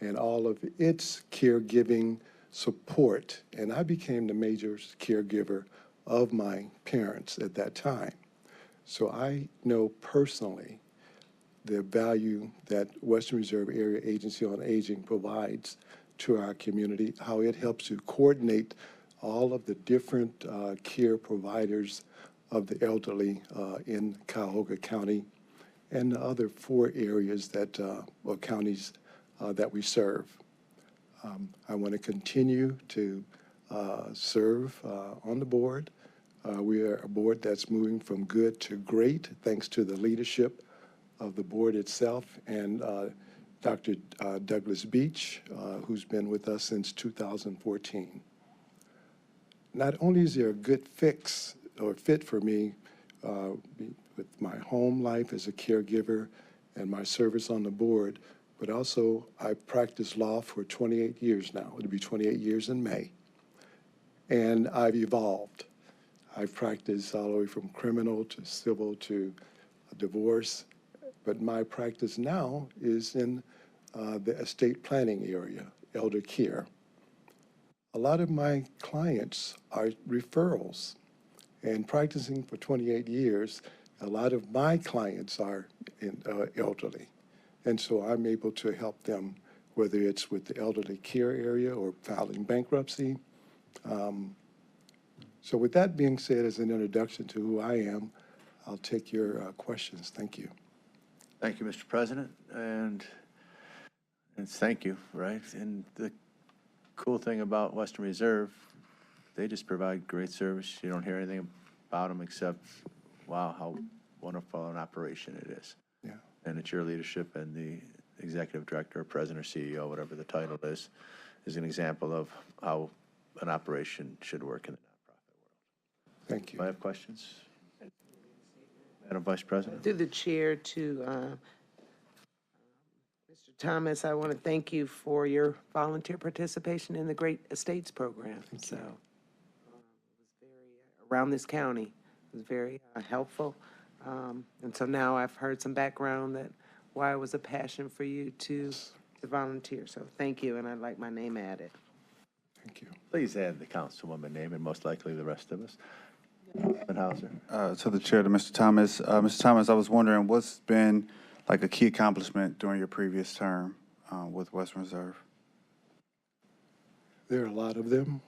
and all of its caregiving support. And I became the major caregiver of my parents at that time. So I know personally the value that Western Reserve Area Agency on Aging provides to our community, how it helps to coordinate all of the different care providers of the elderly in Cuyahoga County and the other 4 areas that, or counties that we serve. I want to continue to serve on the board. We are a board that's moving from good to great, thanks to the leadership of the board itself and Dr. Douglas Beach, who's been with us since 2014. Not only is there a good fix or fit for me with my home life as a caregiver and my service on the board, but also I've practiced law for 28 years now. It'll be 28 years in May. And I've evolved. I've practiced all the way from criminal to civil to divorce, but my practice now is in the estate planning area, elder care. A lot of my clients are referrals, and practicing for 28 years, a lot of my clients are elderly. And so I'm able to help them, whether it's with the elderly care area or filing bankruptcy. So with that being said, as an introduction to who I am, I'll take your questions. Thank you. Thank you, Mr. President, and thank you, right? And the cool thing about Western Reserve, they just provide great service. You don't hear anything about them except, wow, how wonderful an operation it is. Yeah. And it's your leadership, and the executive director, president, or CEO, whatever the title is an example of how an operation should work in the nonprofit world. Thank you. Do I have questions? Madam Vice President? Through the chair to Mr. Thomas, I want to thank you for your volunteer participation in the Great Estates Program. So it was very, around this county, it was very helpful. And so now I've heard some background that why it was a passion for you to volunteer. So thank you, and I'd like my name added. Thank you. Please add the councilwoman name and most likely the rest of us. Councilman Hauser. To the chair, to Mr. Thomas. Mr. Thomas, I was wondering what's been like a key accomplishment during your previous term with Western Reserve? There are a lot of them,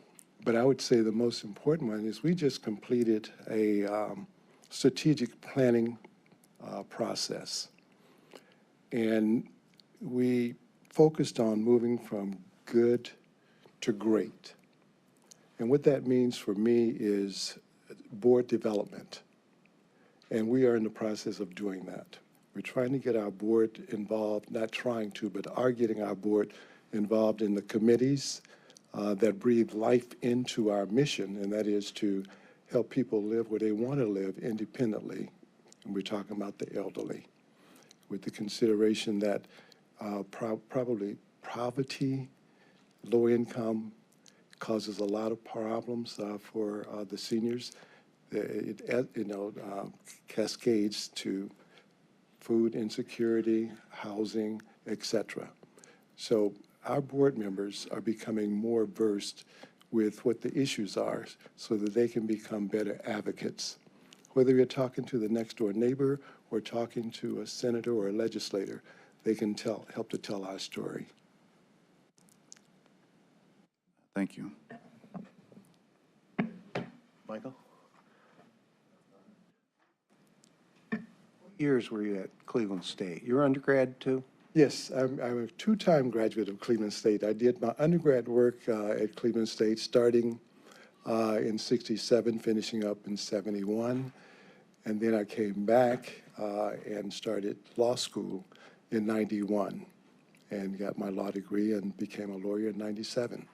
but I would say the most important one is we just completed a strategic planning process. And we focused on moving from good to great. And what that means for me is board development. And we are in the process of doing that. We're trying to get our board involved, not trying to, but are getting our board involved in the committees that breathe life into our mission, and that is to help people live where they want to live independently. And we're talking about the elderly, with the consideration that probably poverty, low income causes a lot of problems for the seniors. It cascades to food insecurity, housing, etc. So our board members are becoming more versed with what the issues are so that they can become better advocates. Whether you're talking to the next door neighbor or talking to a senator or a legislator, they can help to tell our story. Thank you. Michael? What years were you at Cleveland State? You're undergrad too? Yes, I'm a two-time graduate of Cleveland State. I did my undergrad work at Cleveland State starting in '67, finishing up in '71. And then I came back and started law school in '91 and got my law degree and became a lawyer in '97.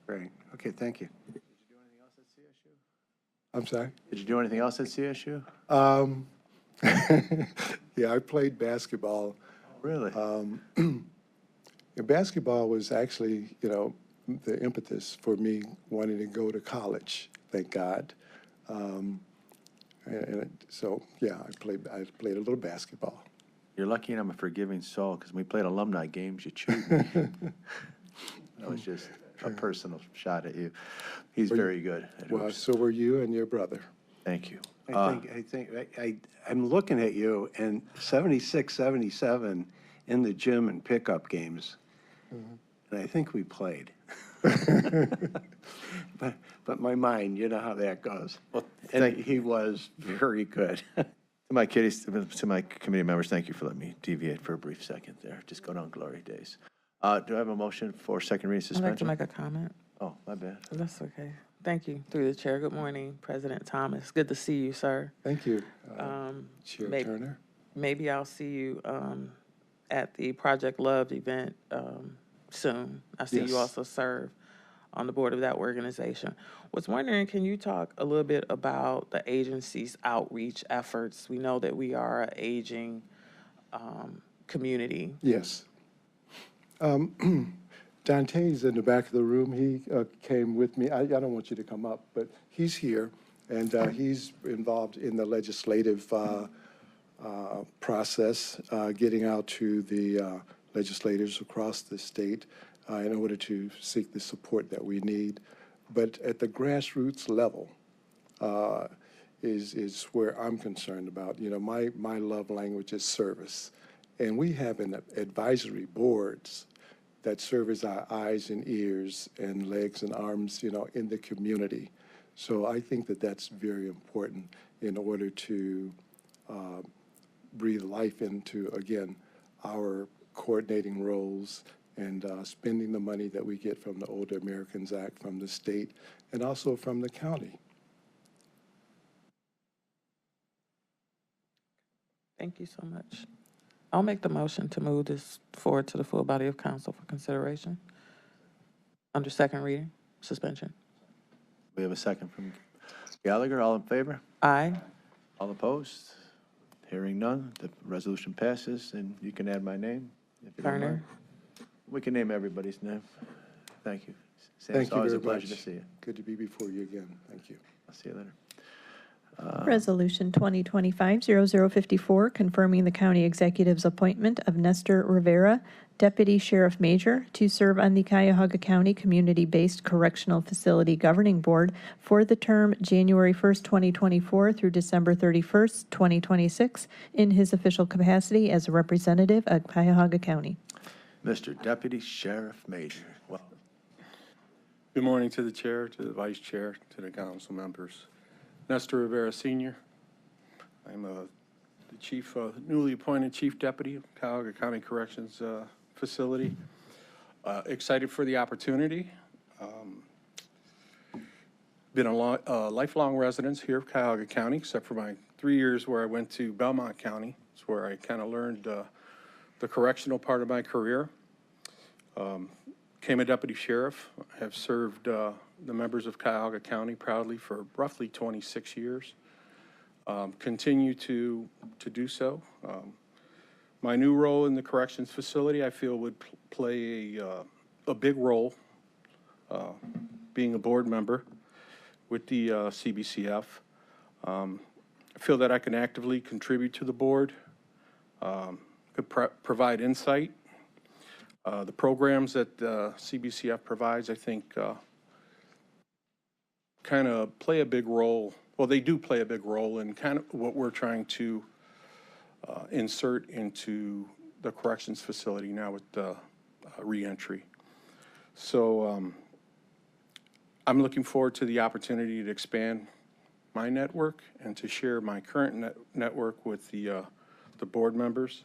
Great. Okay, thank you. I'm sorry? Did you do anything else at CSU? Yeah, I played basketball. Really? Basketball was actually, the impetus for me wanting to go to college, thank God. So, yeah, I played a little basketball. You're lucky I'm a forgiving soul, because when we played alumni games, you chewed me. That was just a personal shot at you. He's very good at Well, hoops. so were you and your brother. Thank you. I'm looking at you, and 76, 77 in the gym and pickup games, and I think we played. But my mind, you know how that goes. Well, And he was very good. To my kiddies, to my committee members, thank you for letting me deviate for a brief second there. Just go down glory days. Do I have a motion for second reading I'd like to suspension? make a comment. Oh, my bad. That's okay. Thank you. Through the chair. Good morning, President Thomas. Good to see you, sir. Thank you, Chair maybe- Turner. Maybe I'll see you at the Project Love event soon. I see Yes. you also serve on the board of that organization. Was wondering, can you talk a little bit about the agency's outreach efforts? We know that we are an aging community. Yes. Dante's in the back of the room. He came with me. I don't want you to come up, but he's here, and he's involved in the legislative process, getting out to the legislators across the state in order to seek the support that we need. But at the grassroots level is where I'm concerned about. My love language is service. And we have an advisory boards that serve as our eyes and ears and legs and arms, in the community. So I think that that's very important in order to breathe life into, again, our coordinating roles and spending the money that we get from the Older Americans Act, from the state, and also from the county. Thank you so much. I'll make the motion to move this forward to the full body of council for consideration. Under second reading, suspension. We have a second from Gallagher. All in favor? Aye. All opposed? Hearing none, the resolution passes, and you can add my name if you don't Turner. mind. We can name everybody's name. Thank you. Sam, Thank it's you always very a pleasure much. to see you. Good to be before you again. Thank you. I'll see you later. Resolution 2025-0054, confirming the county executive's appointment of Nestor Rivera, Deputy Sheriff Major, to serve on the Cuyahoga County Community-Based Correctional Facility Governing Board for the term January 1st, 2024 through December 31st, 2026, in his official capacity as a representative of Cuyahoga County. Mr. Deputy Sheriff Major. Welcome. Good morning to the chair, to the vice chair, to the council members. Nestor Rivera Sr. I'm the chief, newly appointed chief deputy of Cuyahoga County Corrections Facility. Excited for the opportunity. Been a lifelong resident here of Cuyahoga County, except for my 3 years where I went to Belmont County. It's where I kind of learned the correctional part of my career. Became a deputy sheriff. I have served the members of Cuyahoga County proudly for roughly 26 years. Continue to do so. My new role in the corrections facility, I feel, would play a big role, being a board member with the CBCF. I feel that I can actively contribute to the board, could provide insight. The programs that CBCF provides, I think, kind of play a big role. Well, they do play a big role in kind of what we're trying to insert into the corrections facility now with reentry. So I'm looking forward to the opportunity to expand my network and to share my current network with the board members.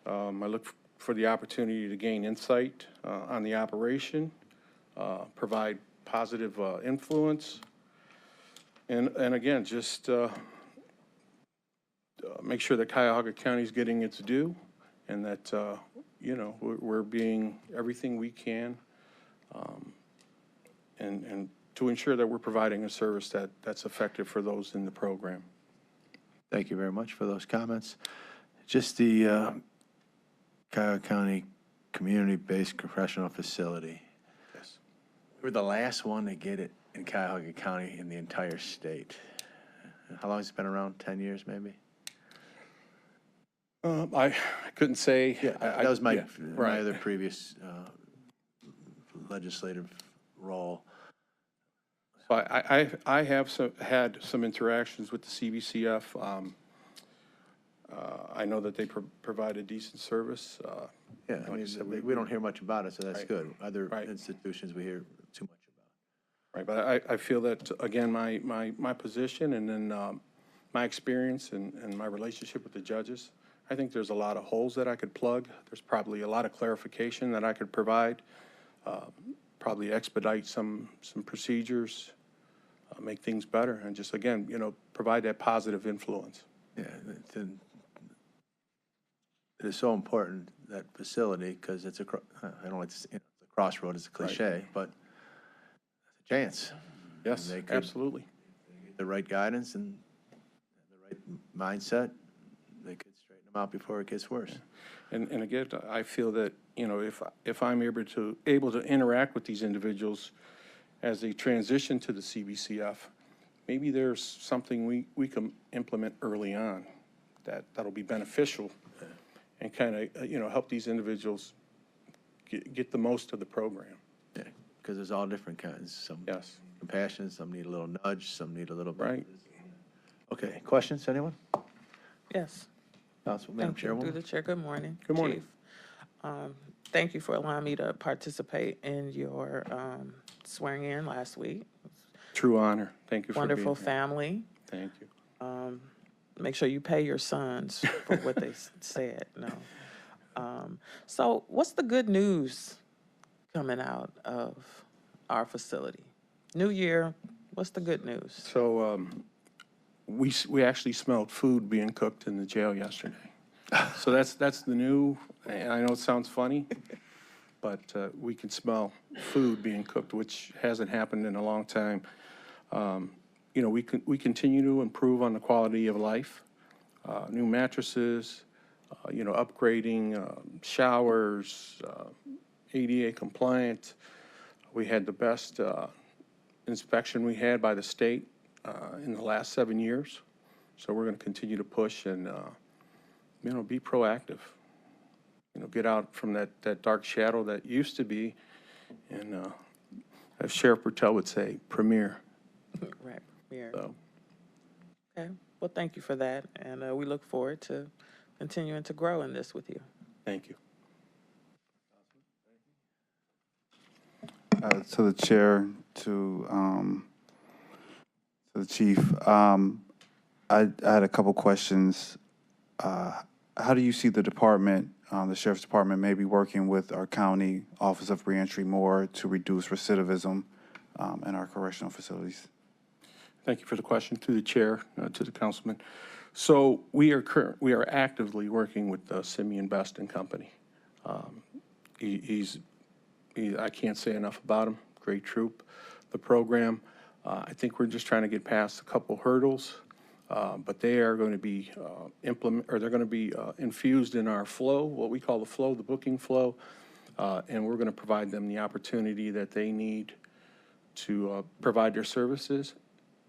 I look for the opportunity to gain insight on the operation, provide positive influence, and again, just make sure that Cuyahoga County is getting its due, and that you know, we're being everything we can, and to ensure that we're providing a service that's effective for those in the program. Thank you very much for those comments. Just the Cuyahoga County Community-Based Professional Facility. Yes. We were the last one to get it in Cuyahoga County in the entire state. How long has it been around? 10 years, maybe? I couldn't say. Yeah, that was my, yeah, my right. other previous legislative role. So I have had some interactions with the CBCF. I know that they provide a decent service. Yeah, I mean, we don't hear much about it, so that's Right. good. Other Right. institutions we hear too much about. Right, but I feel that, again, my position and then my experience and my relationship with the judges, I think there's a lot of holes that I could plug. There's probably a lot of clarification that I could provide, probably expedite some procedures, make things better, and just, again, you know, provide that positive influence. Yeah, it is so important, that facility, because it's I don't like to say, you know, it's a crossroad, it's a cliche, but it's a chance. Yes, They could- absolutely. The right guidance and the right mindset, they could straighten them out before it gets worse. And again, I feel that, you know, if I'm able to interact with these individuals as they transition to the CBCF, maybe there's something we can implement early on that'll be beneficial and kind of, you know, help these individuals get the most of the program. Yeah, because there's all different kinds. Some Yes. compassion, some need a little nudge, some need a little bit. Right. Okay, questions, anyone? Yes. Council, Madam Thank you. Through Chairwoman? the chair, good morning. Good morning. Chief. Thank you for allowing me to participate in your swearing in last week. True honor. Thank you for being Wonderful here. family. Thank you. Make sure you pay your sons for what they said. No. So what's the good news coming out of our facility? New year, what's the good news? So we actually smelled food being cooked in the jail yesterday. So that's the new, and I know it sounds funny, but we can smell food being cooked, which hasn't happened in a long time. You know, we continue to improve on the quality of life, new mattresses, you know, upgrading showers, ADA compliant. We had the best inspection we had by the state in the last 7 years. So we're going to continue to push and, you know, be proactive. You know, get out from that dark shadow that used to be, and as Sheriff Bertel would say, premier. Right. Yeah. So, Okay. Well, thank you for that, and we look forward to continuing to grow in this with you. thank you. To the chair, to the chief, I had a couple questions. How do you see the department, the sheriff's department, maybe working with our county Office of Reentry more to reduce recidivism in our correctional facilities? Thank you for the question. To the chair, to the councilman. So we are actively working with Simeon Best and Company. I can't say enough about him. Great troop. The program, I think we're just trying to get past a couple hurdles, but they are going to be they're going to be infused in our flow, what we call the flow, the booking flow, and we're going to provide them the opportunity that they need to provide their services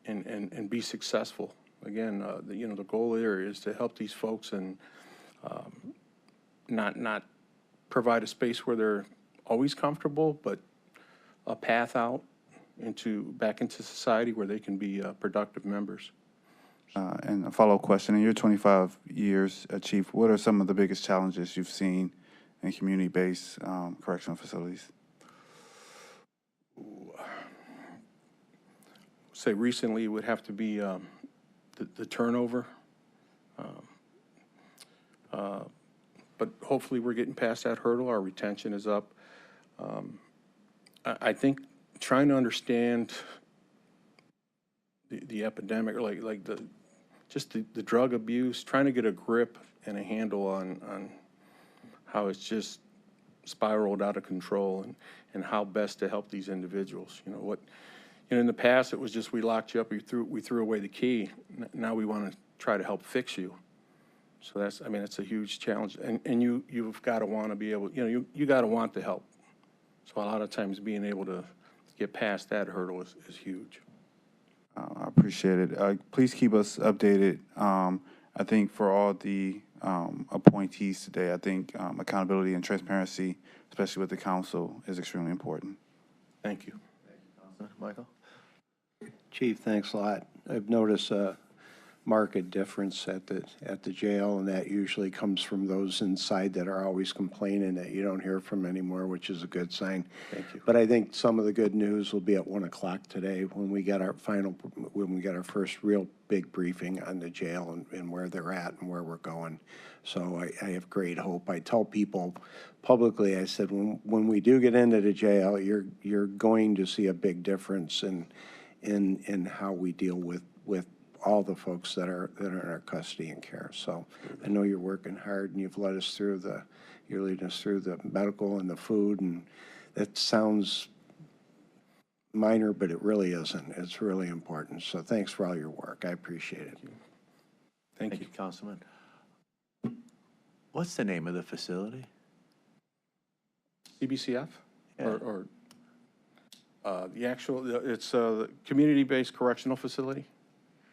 and be successful. Again, you know, the goal there is to help these folks and not provide a space where they're always comfortable, but a path out back into society where they can be productive members. And a follow-up question, in your 25 years, Chief, what are some of the biggest challenges you've seen in community-based correctional facilities? Say recently would have to be the turnover. But hopefully we're getting past that hurdle. Our retention is up. I think trying to understand the epidemic, or like the drug abuse, trying to get a grip and a handle on how it's just spiraled out of control, and how best to help these individuals. In the past, it was just we locked you up, we threw away the key. Now we want to try to help fix you. So that's a huge challenge. And you've got to want to be able, you got to want to help. So a lot of times being able to get past that hurdle is huge. I appreciate it. Please keep us updated. I think for all the appointees today, I think accountability and transparency, especially with the council, is extremely important. Thank you. Michael? Chief, thanks a lot. I've noticed a marked difference at the jail, and that usually comes from those inside that are always complaining that you don't hear from anymore, which is a good sign. Thank you. But I think some of the good news will be at 1 o'clock today when we get our first real big briefing on the jail and where they're at and where we're going. So I have great hope. I tell people publicly, I said, when we do get into the jail, you're going to see a big difference in how we deal with all the folks that are in our custody and care. So I know you're working hard, and you're leading us through the medical and the food, and that sounds minor, but it really isn't. It's really important. So thanks for all your work. I appreciate it. Thank you. Councilman. What's the name of the facility? CBCF? Yeah. Or the actual, it's a community-based correctional facility?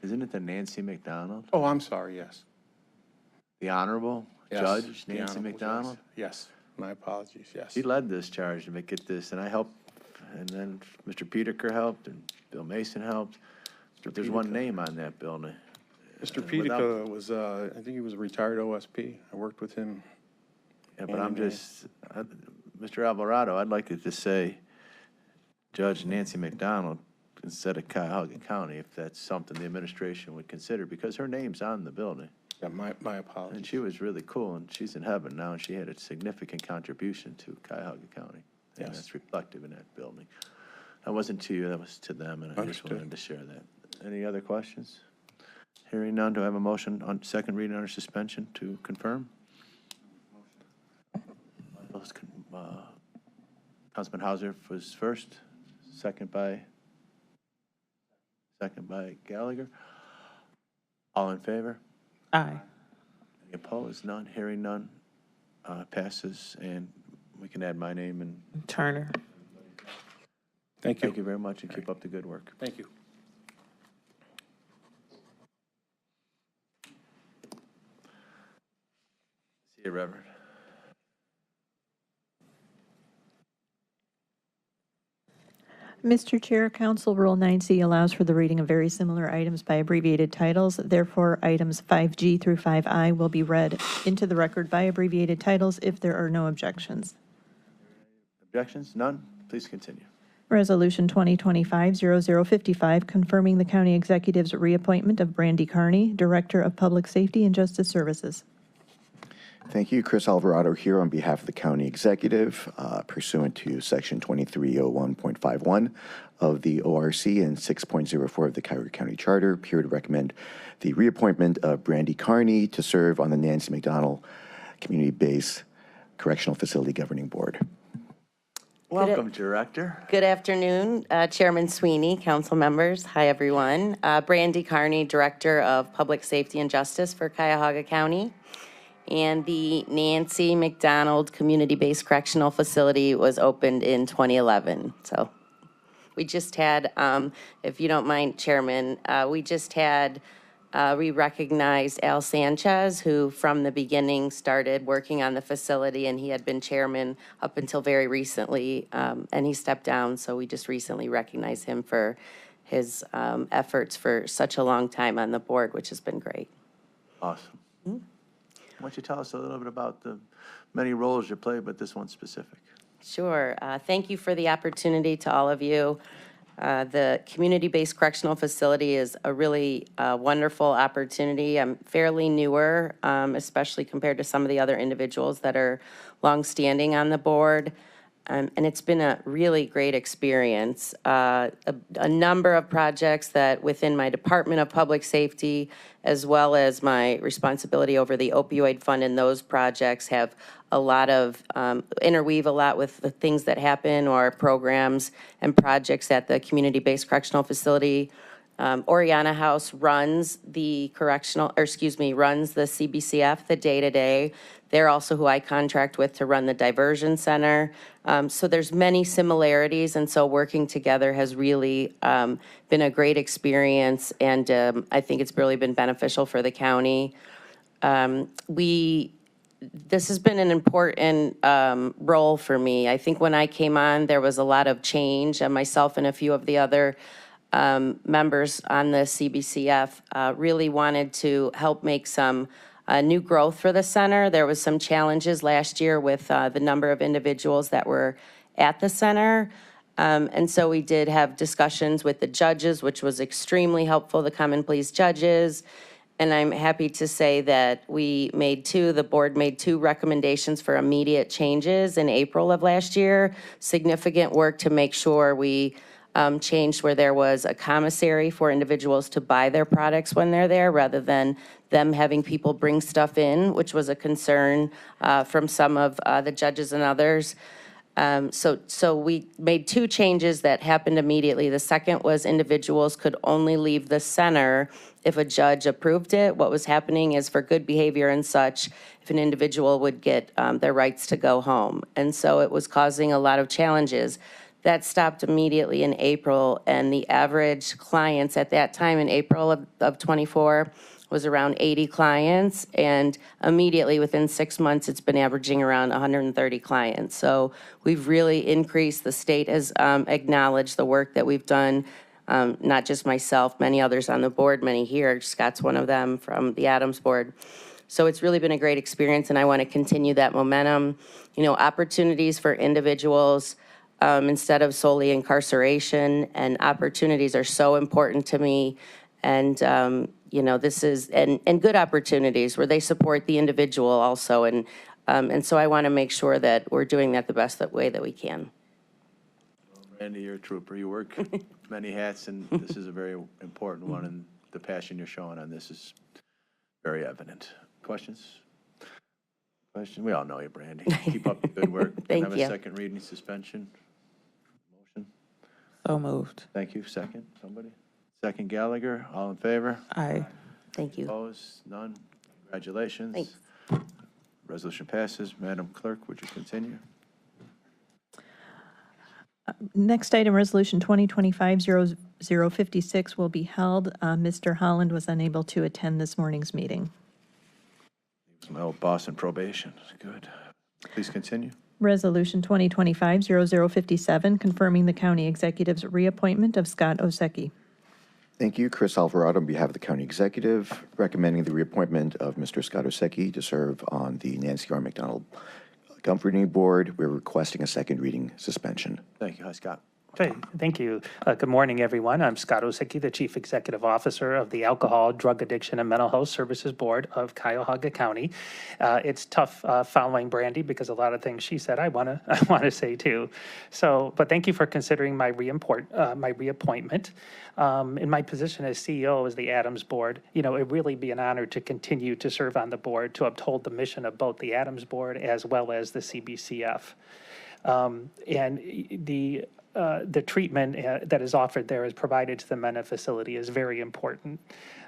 Isn't it the Nancy McDonald? Oh, I'm sorry, yes. The Honorable Yes, Judge the Nancy Honorable McDonald? Judge. Yes, my apologies, yes. He led this charge to get this, and I helped, and then Mr. Peterker helped, and Bill Mason helped. But there's one Peterka. name on that building. Mr. Without- Peterka was, I think he was a retired OSP. I worked with him. Yeah, but Mr. Alvarado, I'd like to just say Judge Nancy McDonald instead of Cuyahoga County, if that's something the administration would consider, because her name's on the building. Yeah, my apologies. And she was really cool, and she's in heaven now, and she had a significant contribution to Cuyahoga County. And Yes. that's reflective in that building. That wasn't to you, that was to them, and I just Understood. wanted to share that. Any other questions? Hearing none, do I have a motion on second reading under suspension to confirm? Councilman Hauser was first, second by Gallagher. All in favor? Aye. Any opposed? None. Hearing none, passes, and we can add my name, and Turner. Thank you. thank you very much, and keep up the good work. Thank you. See you, Reverend. Mr. Chair, Council Rule 9C allows for the reading of very similar items by abbreviated titles. Therefore, items 5G through 5I will be read into the record by abbreviated titles if there are no objections. Objections? None? Please continue. Resolution 2025-0055, confirming the county executive's reappointment of Brandy Carney, Director of Public Safety and Justice Services. Thank you. Chris Alvarado here on behalf of the county executive, pursuant to section 2301.51 of the ORC and 6.04 of the Cuyahoga County Charter. Here to recommend the reappointment of Brandy Carney to serve on the Nancy McDonald Community-Based Correctional Facility Governing Board. Welcome, Director. Good afternoon, Chairman Sweeney, council members. Hi, everyone. Brandy Carney, Director of Public Safety and Justice for Cuyahoga County. And the Nancy McDonald Community-Based Correctional Facility was opened in 2011. So we just had, if you don't mind, Chairman, we recognized Al Sanchez, who from the beginning started working on the facility, and he had been chairman up until very recently, and he stepped down. So we just recently recognized him for his efforts for such a long time on the board, which has been great. Awesome. Why don't you tell us a little bit about the many roles you play, but this one specific? Sure. Thank you for the opportunity to all of you. The community-based correctional facility is a really wonderful opportunity. I'm fairly newer, especially compared to some of the other individuals that are longstanding on the board. And it's been a really great experience. A number of projects that within my Department of Public Safety, as well as my responsibility over the opioid fund, and those projects have a lot of, interweave a lot with the things that happen or programs and projects at the community-based correctional facility. Oriana House runs the runs the CBCF, the day-to-day. They're also who I contract with to run the diversion center. So there's many similarities, and so working together has really been a great experience, and I think it's really been beneficial for the county. This has been an important role for me. I think when I came on, there was a lot of change, and myself and a few of the other members on the CBCF really wanted to help make some new growth for the center. There was some challenges last year with the number of individuals that were at the center. And so we did have discussions with the judges, which was extremely helpful, the common pleas judges. And I'm happy to say that the board made 2 recommendations for immediate changes in April of last year. Significant work to make sure we changed where there was a commissary for individuals to buy their products when they're there, rather than them having people bring stuff in, which was a concern from some of the judges and others. So we made 2 changes that happened immediately. The second was individuals could only leave the center if a judge approved it. What was happening is, for good behavior and such, if an individual would get their rights to go home. And so it was causing a lot of challenges. That stopped immediately in April, and the average clients at that time in April of 24 was around 80 clients, and immediately within 6 months, it's been averaging around 130 clients. So we've really increased. The state has acknowledged the work that we've done, not just myself, many others on the board, many here. Scott's one of them from the Adams board. So it's really been a great experience, and I want to continue that momentum. You know, opportunities for individuals instead of solely incarceration, and opportunities are so important to me. And, you know, this is, and good opportunities where they support the individual also. And so I want to make sure that we're doing that the best way that we can. Randy, you're a trooper. You work many hats, and this is a very important one, and the passion you're showing on this is very evident. Questions? We all know you, Brandy. Keep up the good work. Thank Can I have you. a second reading suspension? Motion? So moved. Thank you. Second, somebody? Second, Gallagher. All in favor? Aye. Thank you. Opposed? None? Congratulations. Thanks. Resolution passes. Madam Clerk, would you continue? Next item, Resolution 2025-0056 will be held. Mr. Holland was unable to attend this morning's meeting. My old boss in probation. Good. Please continue. Resolution 2025-0057, confirming the county executive's reappointment of Scott Osecki. Thank you. Chris Alvarado on behalf of the county executive, recommending the reappointment of Mr. Scott Osecki to serve on the Nancy R. McDonald Governing Board. We're requesting a second reading suspension. Thank you. Hi, Scott. Okay, thank you. Good morning, everyone. I'm Scott Osecki, the Chief Executive Officer of the Alcohol, Drug Addiction, and Mental Health Services Board of Cuyahoga County. It's tough following Brandy because a lot of things she said I want to say too. So, but thank you for considering my reappointment. In my position as CEO of the Adams Board, you know, it'd really be an honor to continue to serve on the board to uphold the mission of both the Adams Board as well as the CBCF. And the treatment that is offered there is provided to the men of facility is very important.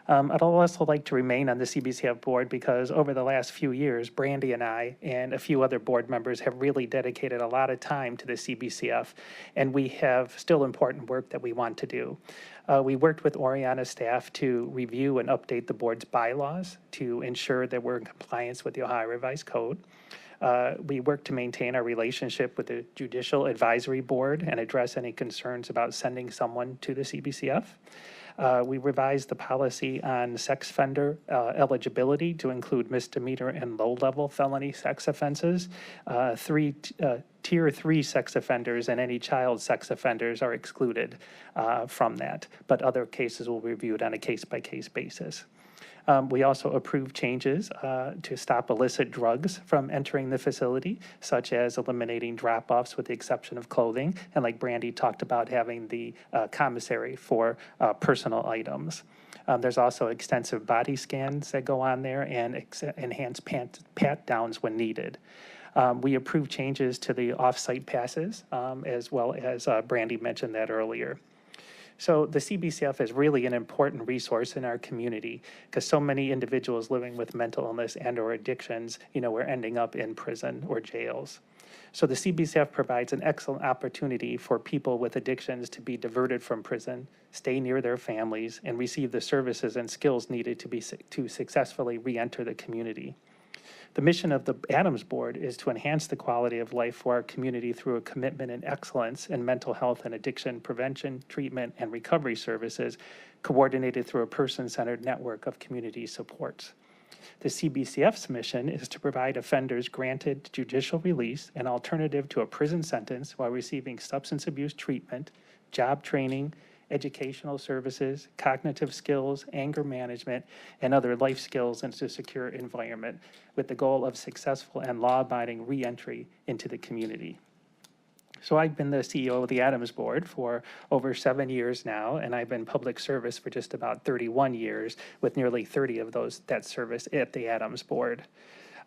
I'd also like to remain on the CBCF board because over the last few years, Brandy and I and a few other board members have really dedicated a lot of time to the CBCF, and we have still important work that we want to do. We worked with Oriana staff to review and update the board's bylaws to ensure that we're in compliance with the Ohio Revised Code. We work to maintain our relationship with the Judicial Advisory Board and address any concerns about sending someone to the CBCF. We revised the policy on sex offender eligibility to include misdemeanor and low-level felony sex offenses. Tier 3 sex offenders and any child sex offenders are excluded from that, but other cases will be reviewed on a case-by-case basis. We also approved changes to stop illicit drugs from entering the facility, such as eliminating drop-offs with the exception of clothing, and like Brandy talked about, having the commissary for personal items. There's also extensive body scans that go on there and enhanced pat-downs when needed. We approved changes to the off-site passes, as well as Brandy mentioned that earlier. So the CBCF is really an important resource in our community because so many individuals living with mental illness and or addictions, we're ending up in prison or jails. So the CBCF provides an excellent opportunity for people with addictions to be diverted from prison, stay near their families, and receive the services and skills needed to successfully re-enter the community. The mission of the Adams Board is to enhance the quality of life for our community through a commitment and excellence in mental health and addiction prevention, treatment, and recovery services, coordinated through a person-centered network of community supports. The CBCF's mission is to provide offenders granted judicial release an alternative to a prison sentence while receiving substance abuse treatment, job training, educational services, cognitive skills, anger management, and other life skills into a secure environment with the goal of successful and law-abiding re-entry into the community. So I've been the CEO of the Adams Board for over 7 years now, and I've been public service for just about 31 years, with nearly 30 of that service at the Adams Board.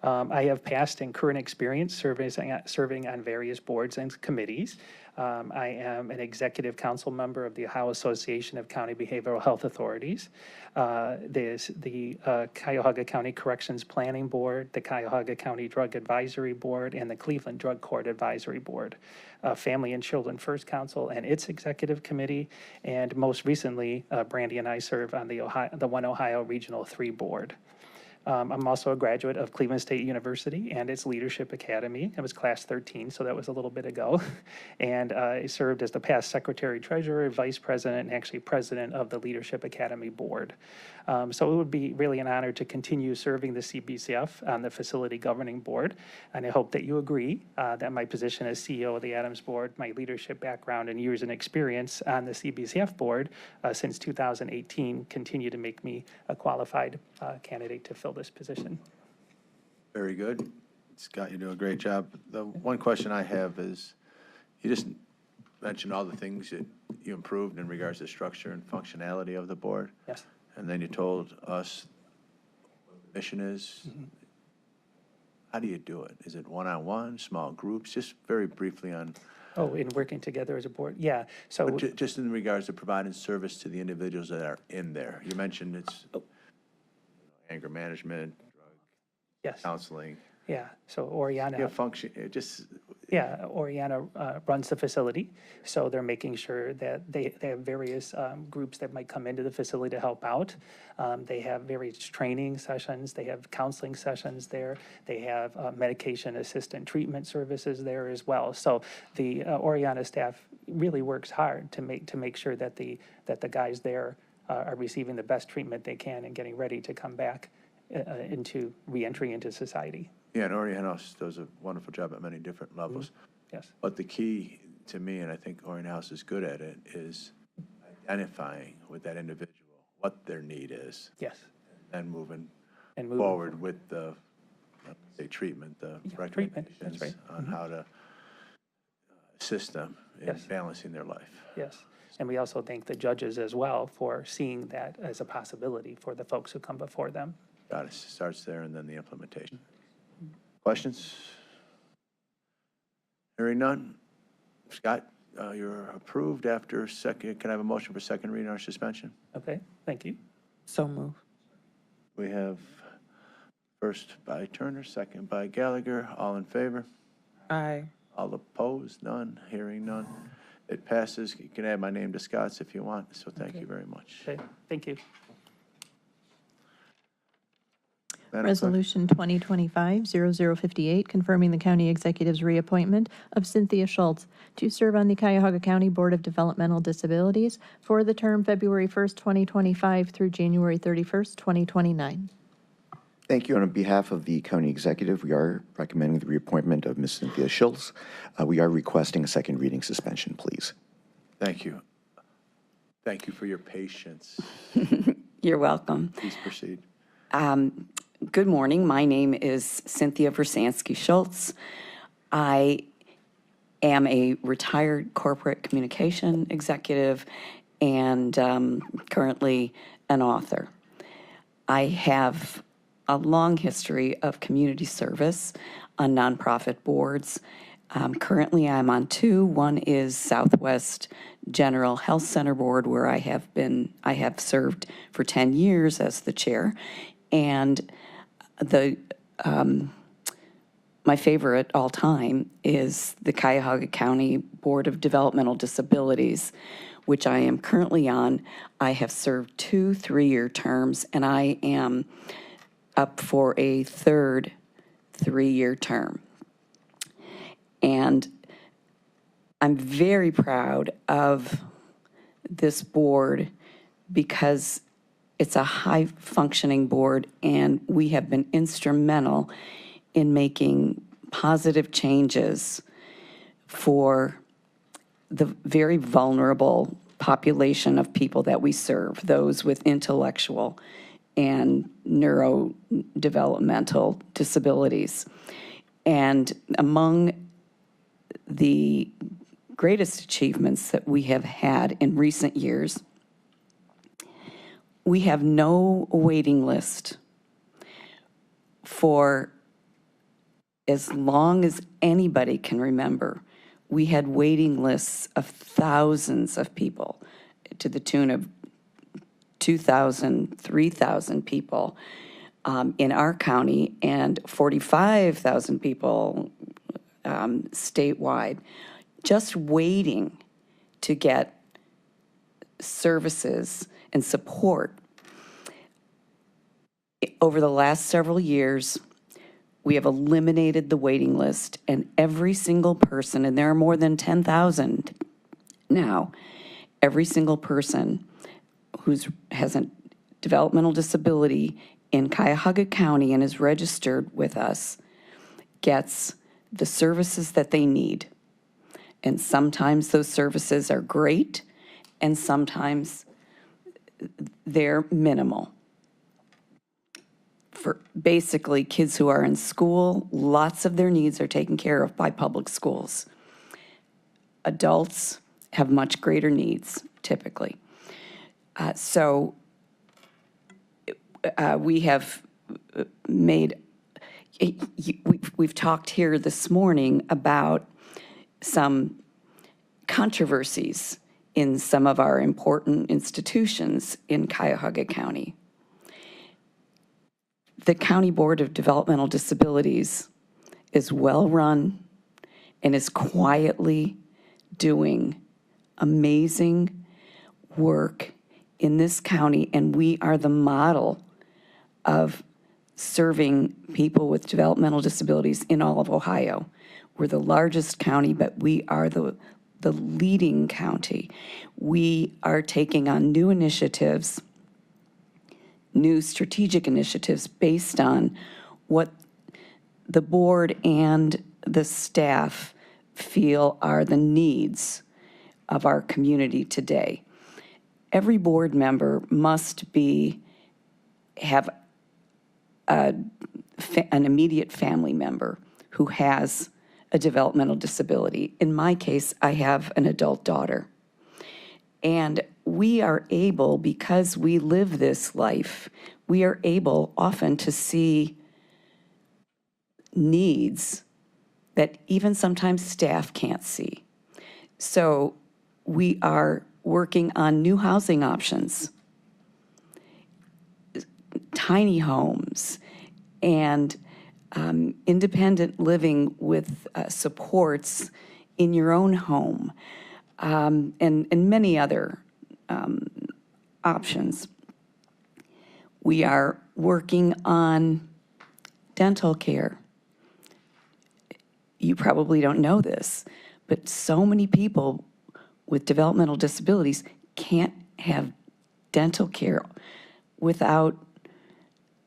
I have past and current experience serving on various boards and committees. I am an executive council member of the Ohio Association of County Behavioral Health Authorities. There's the Cuyahoga County Corrections Planning Board, the Cuyahoga County Drug Advisory Board, and the Cleveland Drug Court Advisory Board, Family and Children First Council and its executive committee, and most recently, Brandy and I serve on the One Ohio Regional 3 Board. I'm also a graduate of Cleveland State University and its Leadership Academy. I was class 13, so that was a little bit ago. And I served as the past secretary treasurer, vice president, and actually president of the Leadership Academy board. So it would be really an honor to continue serving the CBCF on the facility governing board. And I hope that you agree that my position as CEO of the Adams Board, my leadership background and years and experience on the CBCF board since 2018 continue to make me a qualified candidate to fill this position. Very good. Scott, you do a great job. The one question I have is, you just mentioned all the things that you improved in regards to structure and functionality of the board. Yes. And then you told us what the mission is. Mm-hmm. How do you do it? Is it one-on-one, small groups? Just very briefly on. Oh, in working together as a board? Yeah. So Just in regards to providing service to the individuals that are in there. You mentioned it's anger management, drug yes. counseling. Yeah. So Oriana. Yeah, function, it just. Yeah, Oriana runs the facility, so they're making sure that they have various groups that might come into the facility to help out. They have various training sessions, they have counseling sessions there, they have medication assistant treatment services there as well. So the Oriana staff really works hard to make sure that the guys there are receiving the best treatment they can and getting ready to come back into re-entry into society. Yeah, and Oriana House does a wonderful job at many different levels. Mm-hmm. Yes. But the key to me, and I think Oriana House is good at it, is identifying with that individual what their need is. Yes. And moving forward with the, say, treatment, the recommendations right. on Mm-hmm. how to assist them in Yes. balancing their life. Yes. And we also thank the judges as well for seeing that as a possibility for the folks who come before them. Got it. Starts there and then the implementation. Questions? Hearing none. Scott, you're approved after second. Can I have a motion for second reading or suspension? Okay, thank you. So move. We have first by Turner, second by Gallagher. All in favor? Aye. All opposed? None. Hearing none. It passes. You can add my name to Scott's if you want, so thank you very much. Okay, thank you. Clerk? Resolution 2025-0058, confirming the county executive's reappointment of Cynthia Schultz to serve on the Cuyahoga County Board of Developmental Disabilities for the term February 1st, 2025 through January 31st, 2029. Thank you. On behalf of the county executive, we are recommending the reappointment of Ms. Cynthia Schultz. We are requesting a second reading suspension, please. Thank you. Thank you for your patience. You're welcome. Please proceed. Good morning. My name is Cynthia Versansky Schultz. I am a retired corporate communication executive and currently an author. I have a long history of community service on nonprofit boards. Currently, I'm on two. One is Southwest General Health Center Board, where I have served for 10 years as the chair, and my favorite all time is the Cuyahoga County Board of Developmental Disabilities, which I am currently on. I have served 2 3-year terms, and I am up for a third 3-year term. And I'm very proud of this board because it's a high-functioning board, and we have been instrumental in making positive changes for the very vulnerable population of people that we serve, those with intellectual and neurodevelopmental disabilities. And among the greatest achievements that we have had in recent years, we have no waiting list for as long as anybody can remember. We had waiting lists of thousands of people to the tune of 2,000, 3,000 people in our county and 45,000 people statewide, just waiting to get services and support. Over the last several years, we have eliminated the waiting list, and every single person, and there are more than 10,000 now, every single person who has a developmental disability in Cuyahoga County and is registered with us gets the services that they need. And sometimes those services are great, and sometimes they're minimal. For basically kids who are in school, lots of their needs are taken care of by public schools. Adults have much greater needs, typically. We have made, we've talked here this morning about some controversies in some of our important institutions in Cuyahoga County. The County Board of Developmental Disabilities is well run and is quietly doing amazing work in this county, and we are the model of serving people with developmental disabilities in all of Ohio. We're the largest county, but we are the leading county. We are taking on new initiatives, new strategic initiatives based on what the board and the staff feel are the needs of our community today. Every board member must have an immediate family member who has a developmental disability. In my case, I have an adult daughter. And we are able, because we live this life, we are able often to see needs that even sometimes staff can't see. So we are working on new housing options, tiny homes, and independent living with supports in your own home, and many other options. We are working on dental care. You probably don't know this, but so many people with developmental disabilities can't have dental care without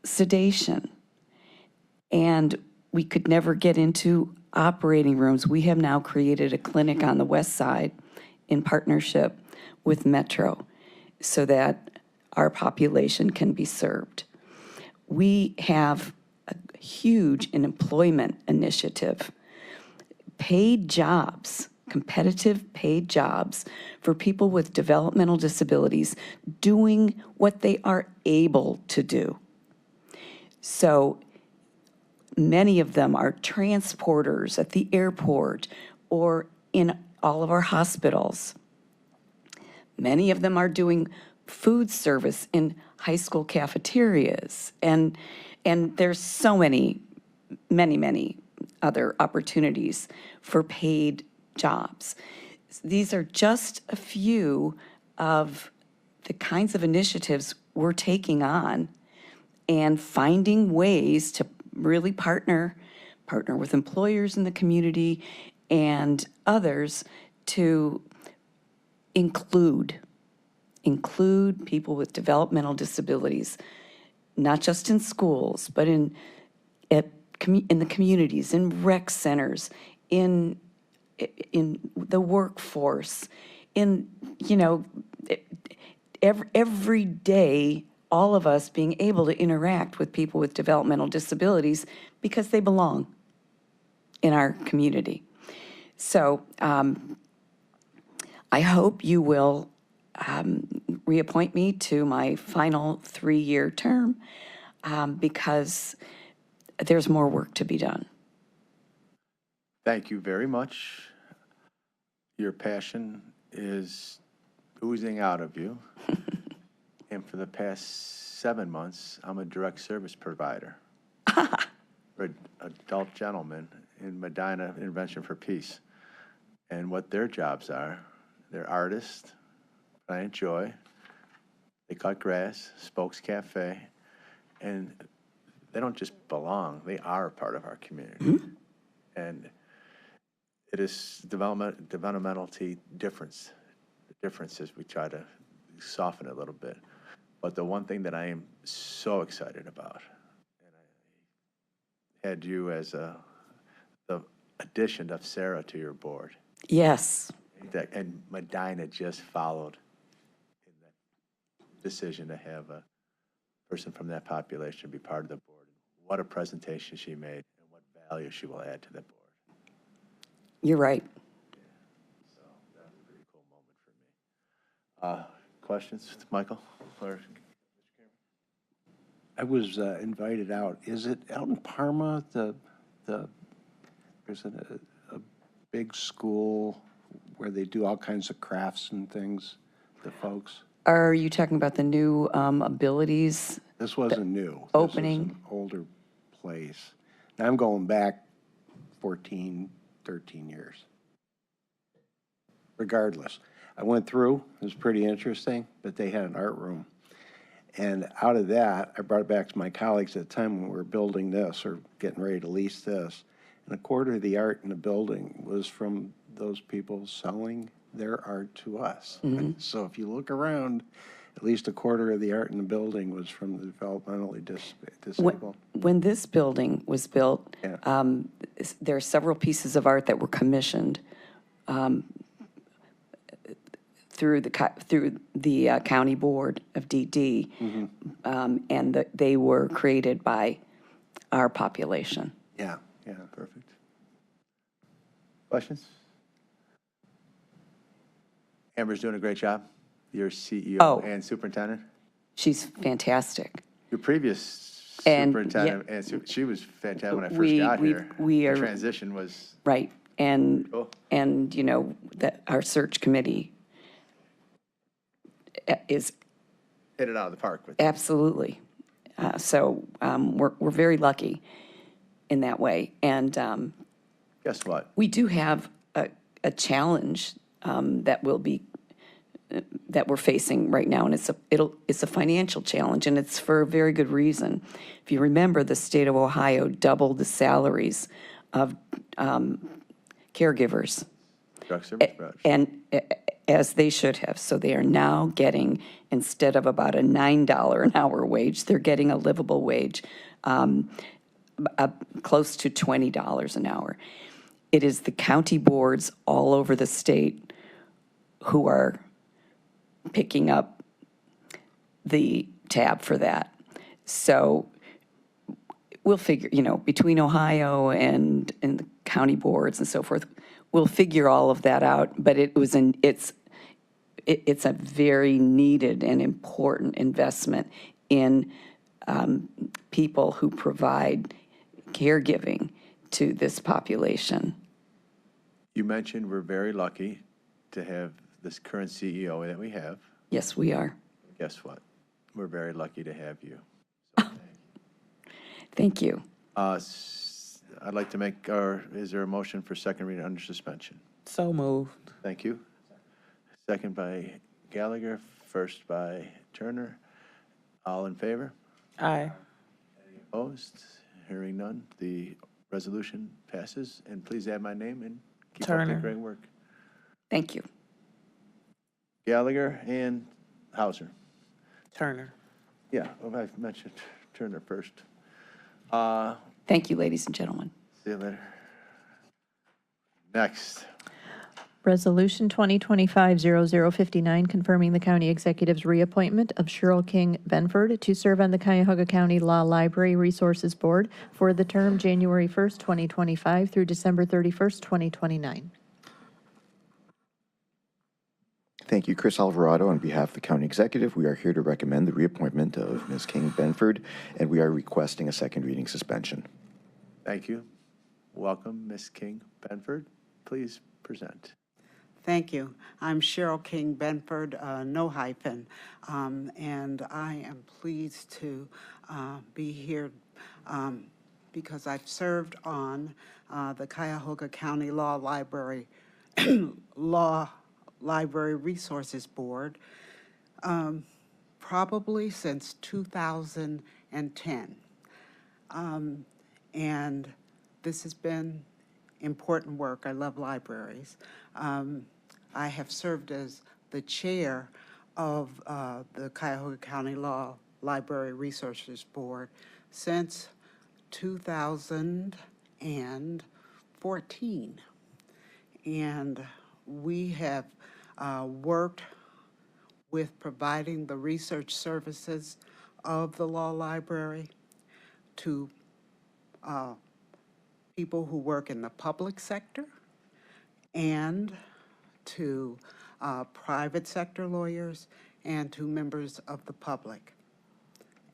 sedation. And we could never get into operating rooms. We have now created a clinic on the west side in partnership with Metro so that our population can be served. We have a huge employment initiative, paid jobs, competitive paid jobs for people with developmental disabilities doing what they are able to do. So many of them are transporters at the airport or in all of our hospitals. Many of them are doing food service in high school cafeterias. And there's so many other opportunities for paid jobs. These are just a few of the kinds of initiatives we're taking on and finding ways to really partner with employers in the community and others to include people with developmental disabilities, not just in schools, but in the communities, in rec centers, in the workforce, every day, all of us being able to interact with people with developmental disabilities because they belong in our community. So I hope you will reappoint me to my final 3-year term because there's more work to be done. Thank you very much. Your passion is oozing out of you. And for the past 7 months, I'm a direct service provider for adult gentlemen in Medina Intervention for Peace. And what their jobs are, they're artists, I enjoy. They cut grass, Spokes Cafe, and they don't just belong, they are a part of our community. Mm-hmm. And it is developmental difference. The difference is we try to soften it a little bit. But the one thing that I am so excited about, and I had you as the addition of Sarah to your board. Yes. And Medina just followed in that decision to have a person from that population be part of the board. What a presentation she made and what value she will add to the board. You're right. Yeah. So that was a pretty cool moment for me. Questions, Michael? Or I was invited out. Is it out in Parma? There's a big school where they do all kinds of crafts and things, the folks. Are you talking about the new abilities? This wasn't new. Opening? This was an older place. Now I'm going back 14, 13 years. Regardless, I went through, it was pretty interesting, but they had an art room. And out of that, I brought it back to my colleagues at the time when we were building this or getting ready to lease this. And a quarter of the art in the building was from those people selling their art to us. Mm-hmm. So if you look around, at least a quarter of the art in the building was from the developmentally disabled. When this building was built, yeah. There are several pieces of art that were commissioned through the county board of DD, mm-hmm. And they were created by our population. Yeah, perfect. Questions? Amber's doing a great job. Your CEO and superintendent. She's fantastic. Your previous superintendent, she was fantastic when I first got here. The transition was right, and cool. And that our search committee is hit it out of the park with absolutely. So we're very lucky in that way. And guess what? We do have a challenge that will be that we're facing right now, and it's a financial challenge, and it's for a very good reason. If you remember, the state of Ohio doubled the salaries of caregivers, Drug service providers. and as they should have. So they are now getting, instead of about a $9 an hour wage, they're getting a livable wage, close to $20 an hour. It is the county boards all over the state who are picking up the tab for that. So we'll figure, between Ohio and the county boards and so forth, we'll figure all of that out. But it's a very needed and important investment in people who provide caregiving to this population. You mentioned we're very lucky to have this current CEO that we have. Yes, we are. Guess what? We're very lucky to have you. Thank you. I'd like to is there a motion for second reading under suspension? So moved. Thank you. Second by Gallagher, first by Turner. All in favor? Aye. Opposed? Hearing none, the resolution passes. And please add my name and keep up Turner. the great work. Thank you. Gallagher and Hauser. Turner. Yeah, well, I mentioned Turner first. Thank you, ladies and gentlemen. See you later. Next. Resolution 2025-0059, confirming the county executive's reappointment of Cheryl King Benford to serve on the Cuyahoga County Law Library Resources Board for the term January 1st, 2025 through December 31st, 2029. Thank you, Chris Alvarado. On behalf of the county executive, we are here to recommend the reappointment of Ms. King Benford, and we are requesting a second reading suspension. Thank you. Welcome, Ms. King Benford. Please present. Thank you. I'm Cheryl King Benford, no hyphen, and I am pleased to be here because I've served on the Cuyahoga County Law Library Resources Board probably since 2010, and this has been important work. I love libraries. I have served as the chair of the Cuyahoga County Law Library Resources Board since 2014. And we have worked with providing the research services of the law library to people who work in the public sector and to private sector lawyers and to members of the public.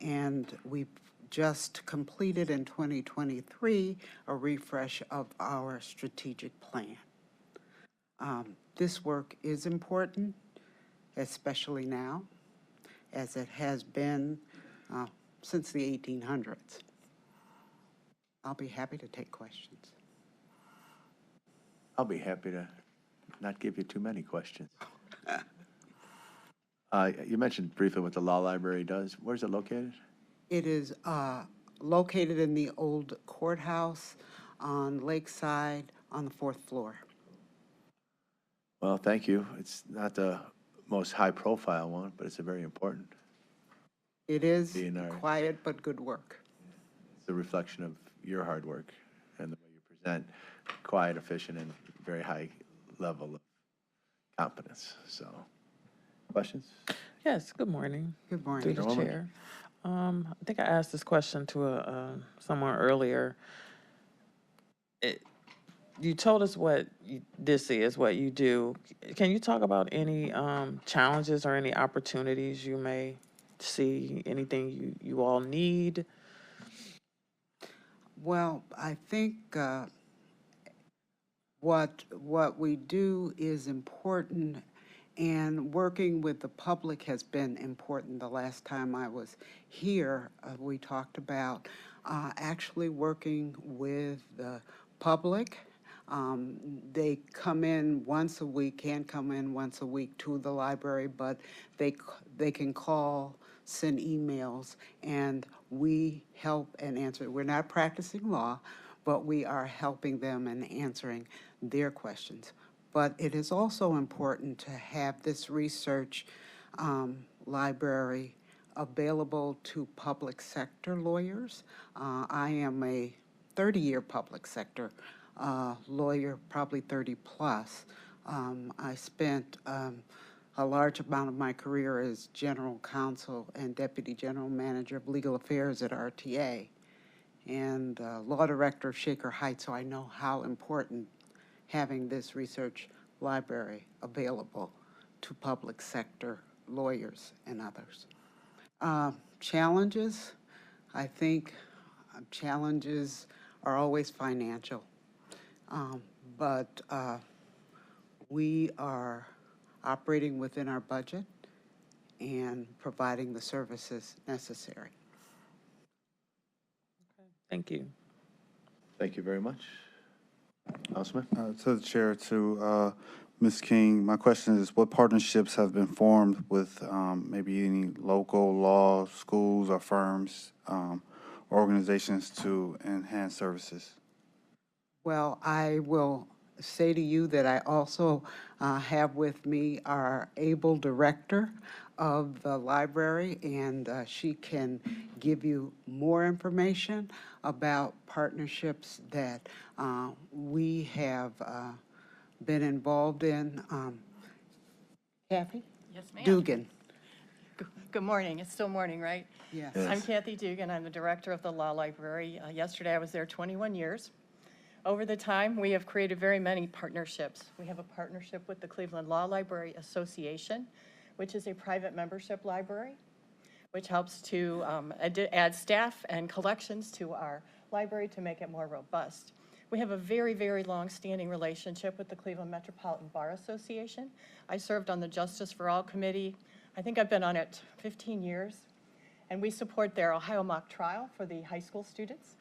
And we've just completed in 2023 a refresh of our strategic plan. This work is important, especially now, as it has been since the 1800s. I'll be happy to take questions. I'll be happy to not give you too many questions. You mentioned briefly what the law library does. Where's it located? It is located in the old courthouse on Lakeside on the 4th floor. Well, thank you. It's not the most high-profile one, but it's a very important. It is quiet but good work. It's a reflection of your hard work and the way you present, quiet, efficient, and very high level of competence. So, questions? Yes, good morning. Good morning. Through the chair. I think I asked this question to someone earlier. You told us what this is, what you do. Can you talk about any challenges or any opportunities you may see, anything you all need? Well, I think what we do is important, and working with the public has been important. The last time I was here, we talked about actually working with the public They come in once a week, can come in once a week to the library, but they can call, send emails, and we help and answer. We're not practicing law, but we are helping them and answering their questions. But it is also important to have this research library available to public sector lawyers. I am a 30-year public sector lawyer, probably 30 plus. I spent a large amount of my career as general counsel and deputy general manager of legal affairs at RTA and law director of Shaker Heights, so I know how important having this research library available to public sector lawyers and others. Challenges, I think challenges are always financial, but we are operating within our budget and providing the services necessary. Thank you. Thank you very much. Councilman? To the chair, to Ms. King, my question is, what partnerships have been formed with maybe any local law schools or firms, organizations to enhance services? Well, I will say to you that I also have with me our able director of the library, and she can give you more information about partnerships that we have been involved in. Kathy? Yes, ma'am. Dugan. Good morning. It's still morning, right? Yes. I'm Kathy Dugan. I'm the director of the Law Library. Yesterday, I was there 21 years. Over the time, we have created very many partnerships. We have a partnership with the Cleveland Law Library Association, which is a private membership library, which helps to add staff and collections to our library to make it more robust. We have a very, very long-standing relationship with the Cleveland Metropolitan Bar Association. I served on the Justice for All Committee. I think I've been on it 15 years. And we support their Ohio mock trial for the high school students.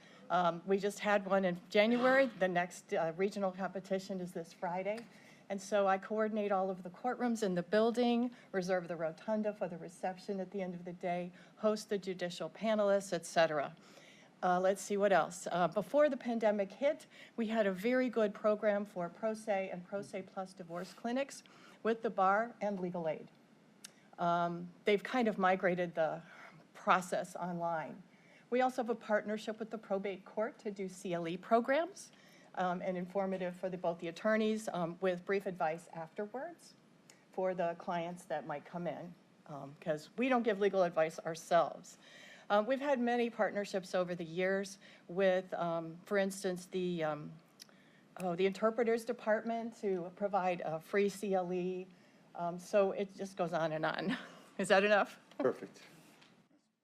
We just had one in January. The next regional competition is this Friday. And so I coordinate all of the courtrooms in the building, reserve the rotunda for the reception at the end of the day, host the judicial panelists, et cetera. Let's see what else. Before the pandemic hit, we had a very good program for Pro Se and Pro Se Plus divorce clinics with the bar and legal aid. They've kind of migrated the process online. We also have a partnership with the probate court to do CLE programs and informative for both the attorneys with brief advice afterwards for the clients that might come in, because we don't give legal advice ourselves. We've had many partnerships over the years with, for instance, the interpreters department to provide a free CLE. So it just goes on and on. Is that enough? Perfect.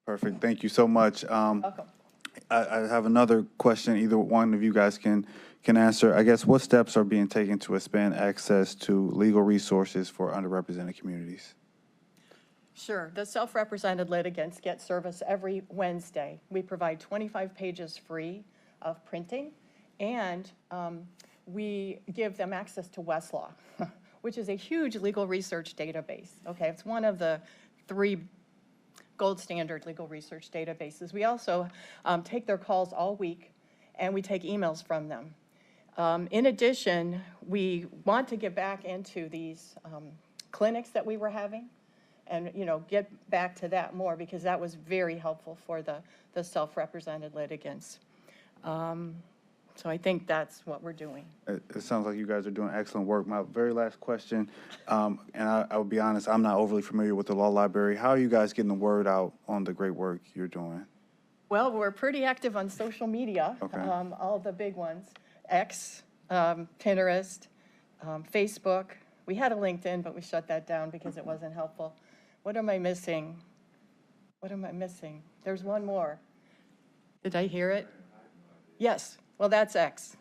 Perfect. Thank you so much. Welcome. I have another question. Either one of you guys can answer. I guess, what steps are being taken to expand access to legal resources for underrepresented communities? Sure. The self-represented litigants get service every Wednesday. We provide 25 pages free of printing, and we give them access to Westlaw, which is a huge legal research database. Okay, it's one of the 3 gold standard legal research databases. We also take their calls all week, and we take emails from them. In addition, we want to get back into these clinics that we were having, and get back to that more, because that was very helpful for the self-represented litigants. So I think that's what we're doing. It sounds like you guys are doing excellent work. My very last question, and I will be honest, I'm not overly familiar with the law library. How are you guys getting the word out on the great work you're doing? Well, we're pretty active on social media, Okay. All the big ones, X, Pinterest, Facebook. We had a LinkedIn, but we shut that down because it wasn't helpful. What am I missing? What am I missing? There's one more. Did I hear it? Yes. Well, that's X.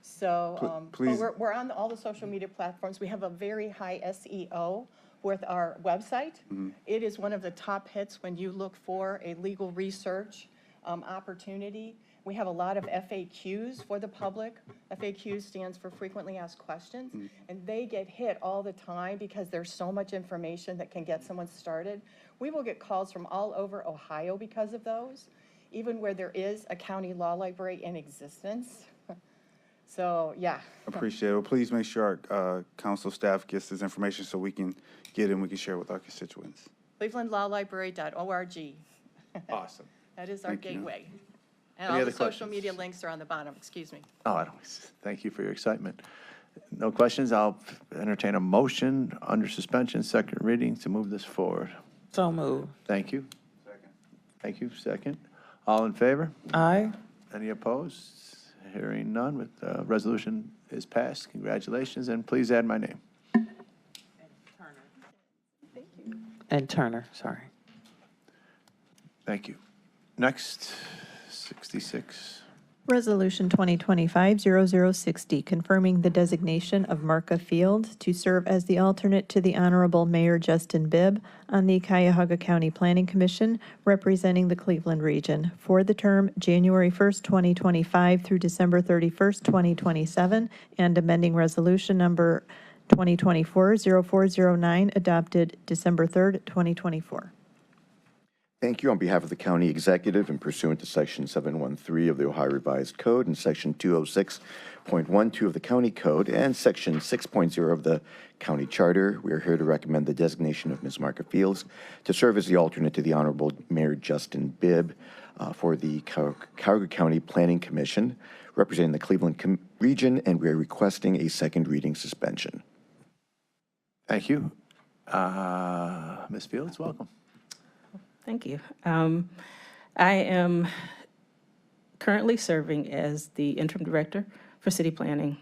So please. but we're on all the social media platforms. We have a very high SEO with our website. Mm-hmm. It is one of the top hits when you look for a legal research opportunity. We have a lot of FAQs for the public. FAQ stands for frequently asked questions, and they get hit all the time because there's so much information that can get someone started. We will get calls from all over Ohio because of those, even where there is a county law library in existence. So, yeah. Appreciate it. Well, please make sure our council staff gets this information so we can get it and we can share it with our constituents. clevelandlawlibrary.org. Awesome. That is our Thank you. gateway. And Any all other the social questions? media links are on the bottom, excuse me. Oh, I don't, thank you for your excitement. No questions. I'll entertain a motion under suspension, second reading to move this forward. So moved. Thank you. Second. Thank you. Second. All in favor? Aye. Any opposed? Hearing none, with resolution is passed. Congratulations, and please add my name. And Turner, sorry. Thank you. Next, 66. Resolution 2025-0060, confirming the designation of Marka Field to serve as the alternate to the Honorable Mayor Justin Bibb on the Cuyahoga County Planning Commission, representing the Cleveland region, for the term January 1st, 2025 through December 31st, 2027, and amending Resolution number 2024-0409, adopted December 3rd, 2024. Thank you. On behalf of the county executive and pursuant to Section 713 of the Ohio Revised Code and Section 206.12 of the County Code and Section 6.0 of the County Charter, we are here to recommend the designation of Ms. Marka Fields to serve as the alternate to the Honorable Mayor Justin Bibb for the Cuyahoga County Planning Commission, representing the Cleveland region, and we are requesting a second reading suspension. Thank you. Ms. Fields, welcome. Thank you. I am currently serving as the interim director for city planning.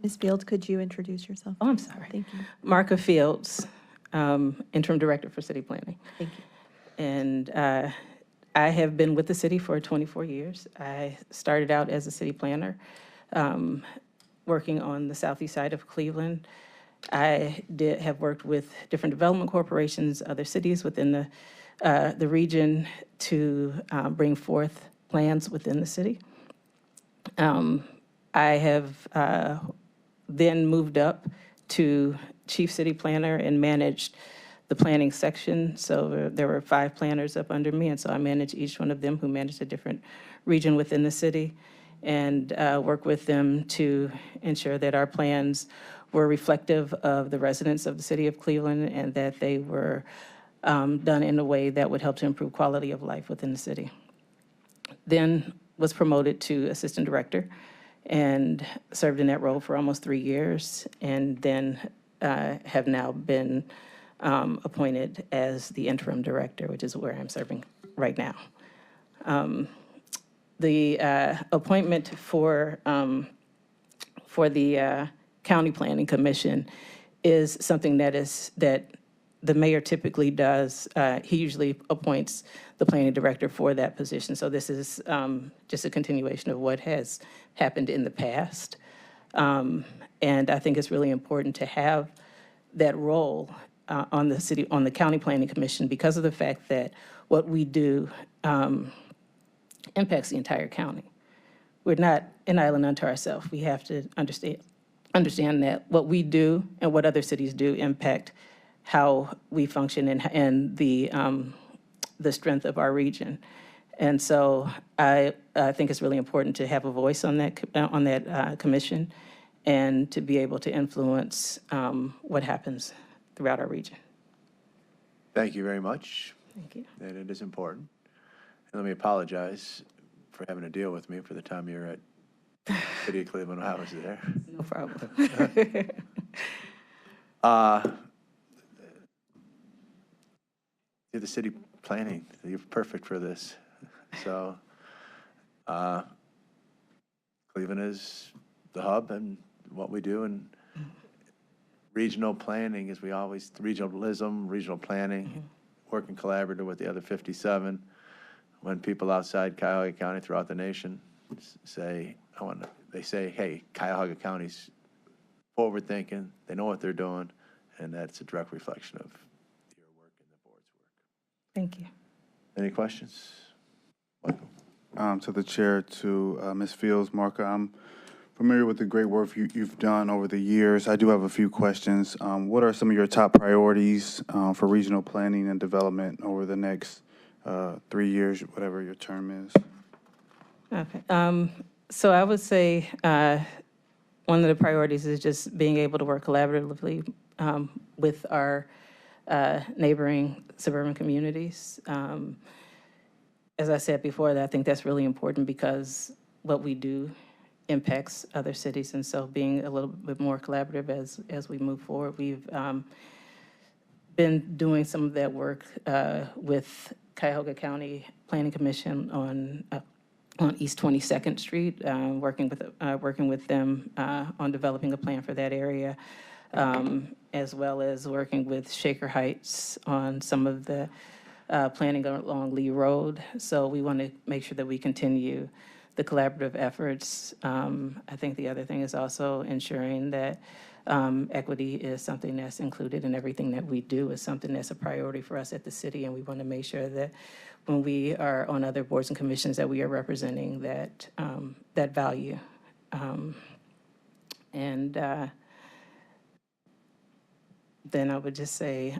Ms. Fields, could you introduce yourself? Oh, I'm sorry. Thank you. Marka Fields, interim director for city planning. Thank you. And I have been with the city for 24 years. I started out as a city planner, working on the southeast side of Cleveland. I have worked with different development corporations, other cities within the region to bring forth plans within the city. I have then moved up to chief city planner and managed the planning section. So there were 5 planners up under me, and so I managed each one of them, who managed a different region within the city, and work with them to ensure that our plans were reflective of the residents of the city of Cleveland, and that they were done in a way that would help to improve quality of life within the city. Then was promoted to assistant director and served in that role for almost 3 years, and then have now been appointed as the interim director, which is where I'm serving right now. The appointment for the County Planning Commission is something that the mayor typically does. He usually appoints the planning director for that position. So this is just a continuation of what has happened in the past. And I think it's really important to have that role on the County Planning Commission, because of the fact that what we do impacts the entire county. We're not an island unto ourselves. We have to understand that what we do and what other cities do impact how we function and the strength of our region. And so I think it's really important to have a voice on that commission, and to be able to influence what happens throughout our region. Thank you very much. Thank you. And it is important. And let me apologize for having to deal with me for the time you're at City of Cleveland when I was there. No problem. You're the city planning. You're perfect for this. So Cleveland is the hub and what we do, and regional planning is regionalism, regional planning, working collaborative with the other 57. When people outside Cuyahoga County throughout the nation say, they say, hey, Cuyahoga County's forward thinking, they know what they're doing, and that's a direct reflection of your work and the board's work. Thank you. Any questions? Michael? to the chair, to Ms. Fields. Marka, I'm familiar with the great work you've done over the years. I do have a few questions. What are some of your top priorities for regional planning and development over the next 3 years, whatever your term is? Okay. So I would say one of the priorities is just being able to work collaboratively with our neighboring suburban communities. As I said before, I think that's really important because what we do impacts other cities, and so being a little bit more collaborative as we move forward. We've been doing some of that work with Cuyahoga County Planning Commission on East 22nd Street, working with them on developing a plan for that area, as well as working with Shaker Heights on some of the planning along Lee Road. So we want to make sure that we continue the collaborative efforts. I think the other thing is also ensuring that equity is something that's included in everything that we do, is something that's a priority for us at the city, and we want to make sure that when we are on other boards and commissions that we are representing that that value. Then I would just say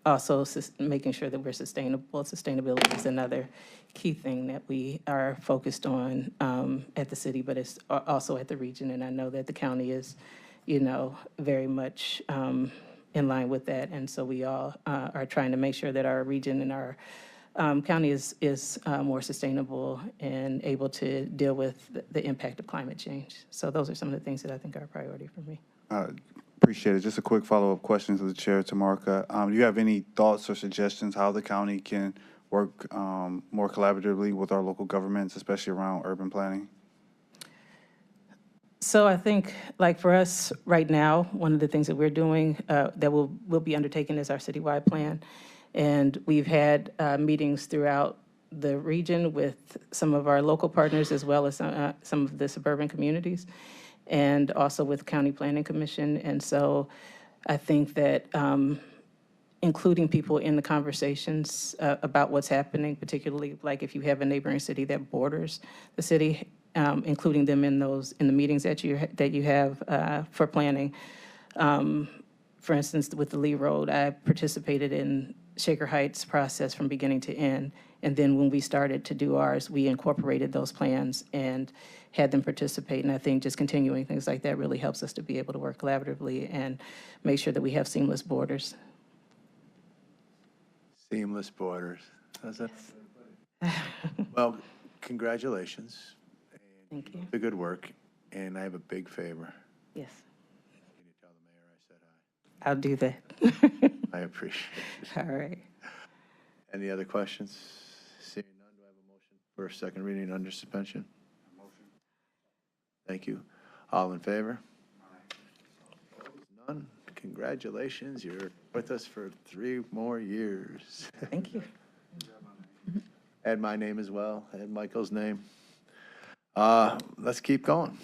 also making sure that we're sustainable. Sustainability is another key thing that we are focused on at the city, but it's also at the region. And I know that the county is, very much in line with that. And so we all are trying to make sure that our region and our county is more sustainable and able to deal with the impact of climate change. So those are some of the things that I think are a priority for me. Appreciate it. Just a quick follow-up question to the chair, to Marka. Do you have any thoughts or suggestions how the county can work more collaboratively with our local governments, especially around urban planning? So I think, like for us right now, one of the things that we're doing that we'll be undertaking is our citywide plan. And we've had meetings throughout the region with some of our local partners as well as some of the suburban communities, and also with County Planning Commission. And so I think that including people in the conversations about what's happening, particularly like if you have a neighboring city that borders the city, including them in the meetings that you have for planning. For instance, with the Lee Road, I participated in Shaker Heights process from beginning to end. And then when we started to do ours, we incorporated those plans and had them participate. And I think just continuing things like that really helps us to be able to work collaboratively and make sure that we have seamless borders. Seamless borders. How's that? Well, congratulations. Thank you. The good work. And I have a big favor. Yes. Can you tell the mayor I said hi? I'll do that. I appreciate it. All right. Any other questions? Seeing none, do I have a motion for a second reading under suspension? Motion. Thank you. All in favor? Opposed? None. Congratulations. You're with us for 3 more years. Thank you. Add my name as well. Add Michael's name. Let's keep going.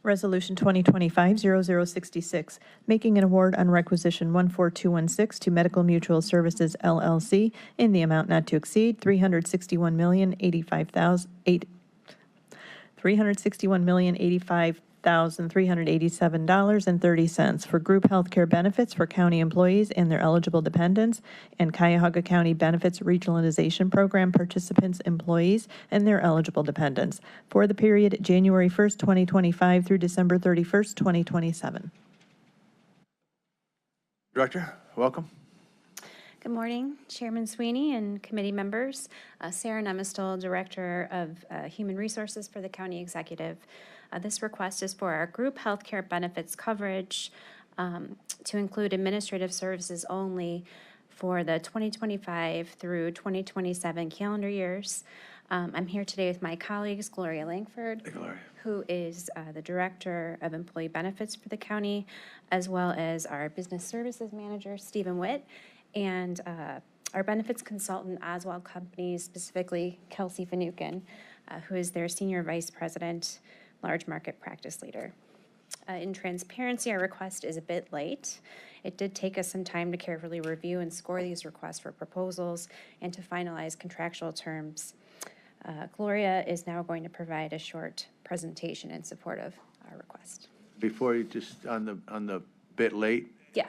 Resolution 2025-0066, making an award on requisition 14216 to Medical Mutual Services LLC in the amount not to exceed $361,085,387.30 for group health care benefits for county employees and their eligible dependents, and Cuyahoga County Benefits Regionalization Program participants, employees, and their eligible dependents for the period January 1st, 2025 through December 31st, 2027. Director, welcome. Good morning, Chairman Sweeney and committee members. Sarah Nemestol, Director of Human Resources for the County Executive. This request is for our group health care benefits coverage to include administrative services only for the 2025 through 2027 calendar years. I'm here today with my colleagues, Gloria Langford, Hey, Gloria. who is the Director of Employee Benefits for the county, as well as our Business Services Manager, Stephen Witt, and our benefits consultant, Oswald Companies, specifically Kelsey Finucane, who is their Senior Vice President, Large Market Practice Leader. In transparency, our request is a bit late. It did take us some time to carefully review and score these requests for proposals and to finalize contractual terms. Gloria is now going to provide a short presentation in support of our request. Before you just, on the bit late, Yeah.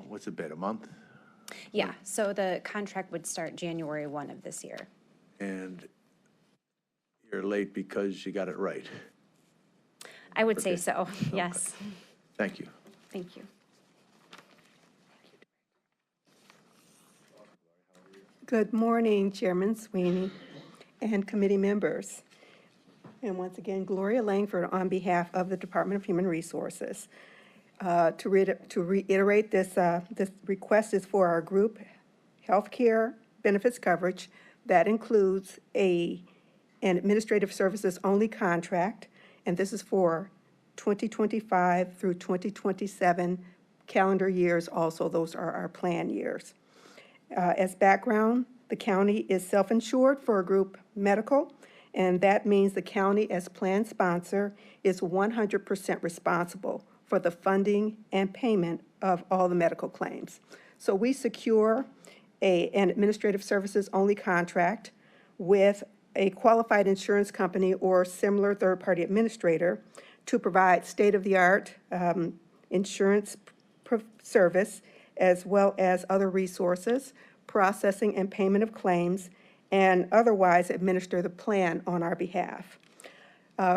what's a bit, a month? Yeah, so the contract would start January 1 of this year. And you're late because you got it right. I would say Okay. so, yes. Thank you. Thank you. Good morning, Chairman Sweeney and committee members. And once again, Gloria Langford on behalf of the Department of Human Resources. To reiterate, this request is for our group healthcare benefits coverage that includes an administrative services only contract, and this is for 2025 through 2027 calendar years. Also, those are our plan years. As background, the county is self-insured for a group medical, and that means the county as plan sponsor is 100% responsible for the funding and payment of all the medical claims. So we secure an administrative services only contract with a qualified insurance company or similar third-party administrator to provide state-of-the-art insurance service, as well as other resources, processing and payment of claims, and otherwise administer the plan on our behalf.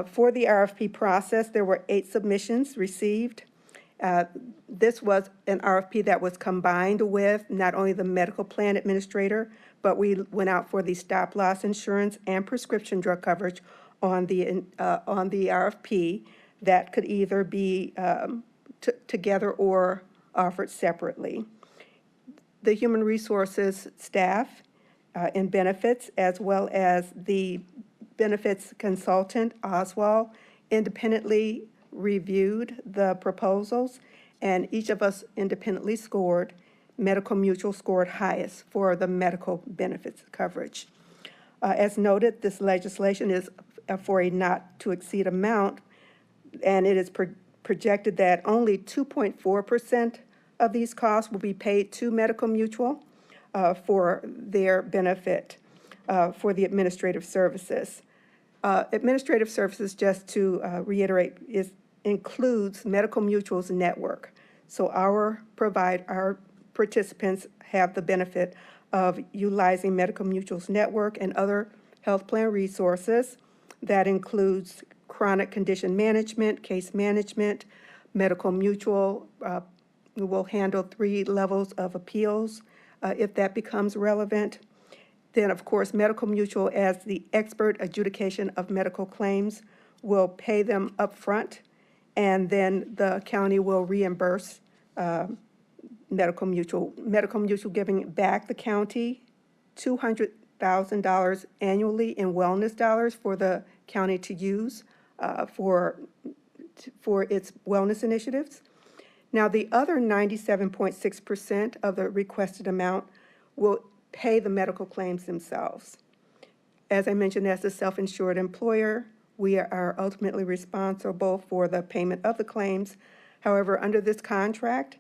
For the RFP process, there were 8 submissions received. This was an RFP that was combined with not only the medical plan administrator, but we went out for the stop-loss insurance and prescription drug coverage on the RFP that could either be together or offered separately. The human resources staff and benefits, as well as the benefits consultant, Oswald, independently reviewed the proposals, and each of us independently scored. Medical Mutual scored highest for the medical benefits coverage. As noted, this legislation is for a not-to-exceed amount, and it is projected that only 2.4% of these costs will be paid to Medical Mutual for their benefit for the administrative services. Administrative services, just to reiterate, includes Medical Mutual's network. So our participants have the benefit of utilizing Medical Mutual's network and other health plan resources. That includes chronic condition management, case management. Medical Mutual will handle 3 levels of appeals if that becomes relevant. Then, of course, Medical Mutual, as the expert adjudication of medical claims, will pay them upfront, and then the county will reimburse Medical Mutual. Medical Mutual giving back the county $200,000 annually in wellness dollars for the county to use for its wellness initiatives. Now, the other 97.6% of the requested amount will pay the medical claims themselves. As I mentioned, as a self-insured employer, we are ultimately responsible for the payment of the claims. However, under this contract,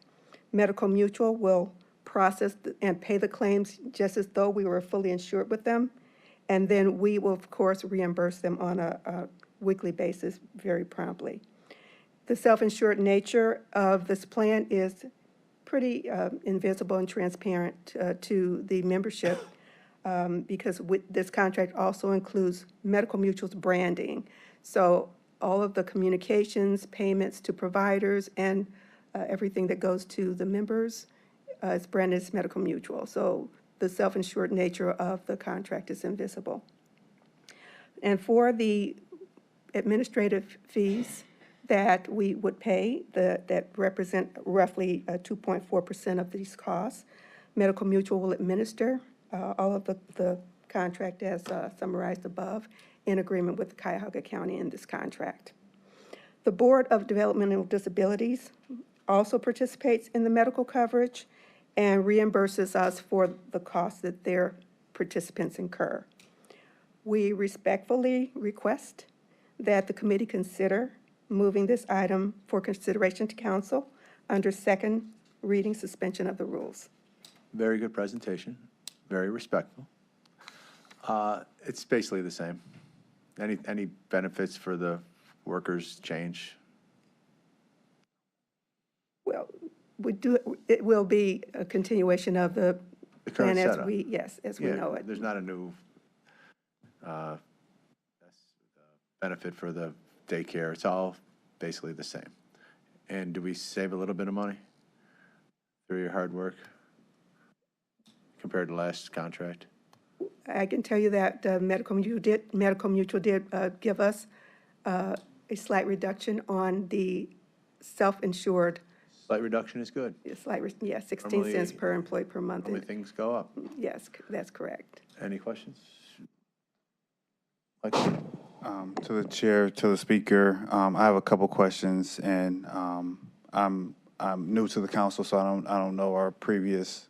Medical Mutual will process and pay the claims just as though we were fully insured with them. And then we will, of course, reimburse them on a weekly basis very promptly. The self-insured nature of this plan is pretty invisible and transparent to the membership because this contract also includes Medical Mutual's branding. So all of the communications, payments to providers, and everything that goes to the members is branded as Medical Mutual. So the self-insured nature of the contract is invisible. And for the administrative fees that we would pay, that represent roughly 2.4% of these costs, Medical Mutual will administer all of the contract as summarized above in agreement with Cuyahoga County in this contract. The Board of Developmental Disabilities also participates in the medical coverage and reimburses us for the costs that their participants incur. We respectfully request that the committee consider moving this item for consideration to council under second reading suspension of the rules. Very good presentation, very respectful. It's basically the same. Any benefits for the workers change? Well, it will be a continuation of the The current plan as setup? we, yes, as we Yeah, know it. There's not a new benefit for the daycare. It's all basically the same. And do we save a little bit of money through your hard work compared to last contract? I can tell you that Medical Mutual did give us a slight reduction on the self-insured. Slight reduction is good. Yeah, 16 cents Normally- per employee per month. Normally things go up. Yes, that's correct. Any questions? To the chair, to the speaker, I have a couple questions, and I'm new to the council, so I don't know our previous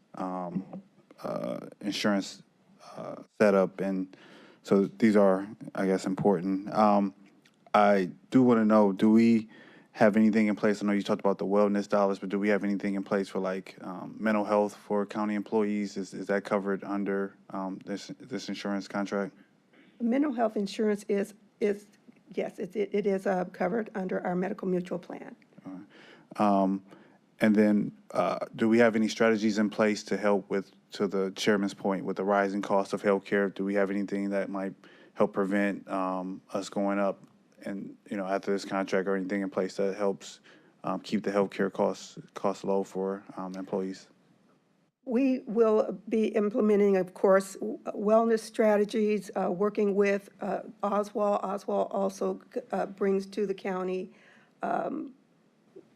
insurance setup, and so these are, I guess, important. I do want to know, do we have anything in place? I know you talked about the wellness dollars, but do we have anything in place for like mental health for county employees? Is that covered under this insurance contract? Mental health insurance is yes, it is covered under our Medical Mutual plan. And then, do we have any strategies in place to help with, to the chairman's point, with the rising cost of healthcare? Do we have anything that might help prevent us going up and, after this contract, or anything in place that helps keep the healthcare costs low for employees? We will be implementing, of course, wellness strategies, working with Oswald. Oswald also brings to the county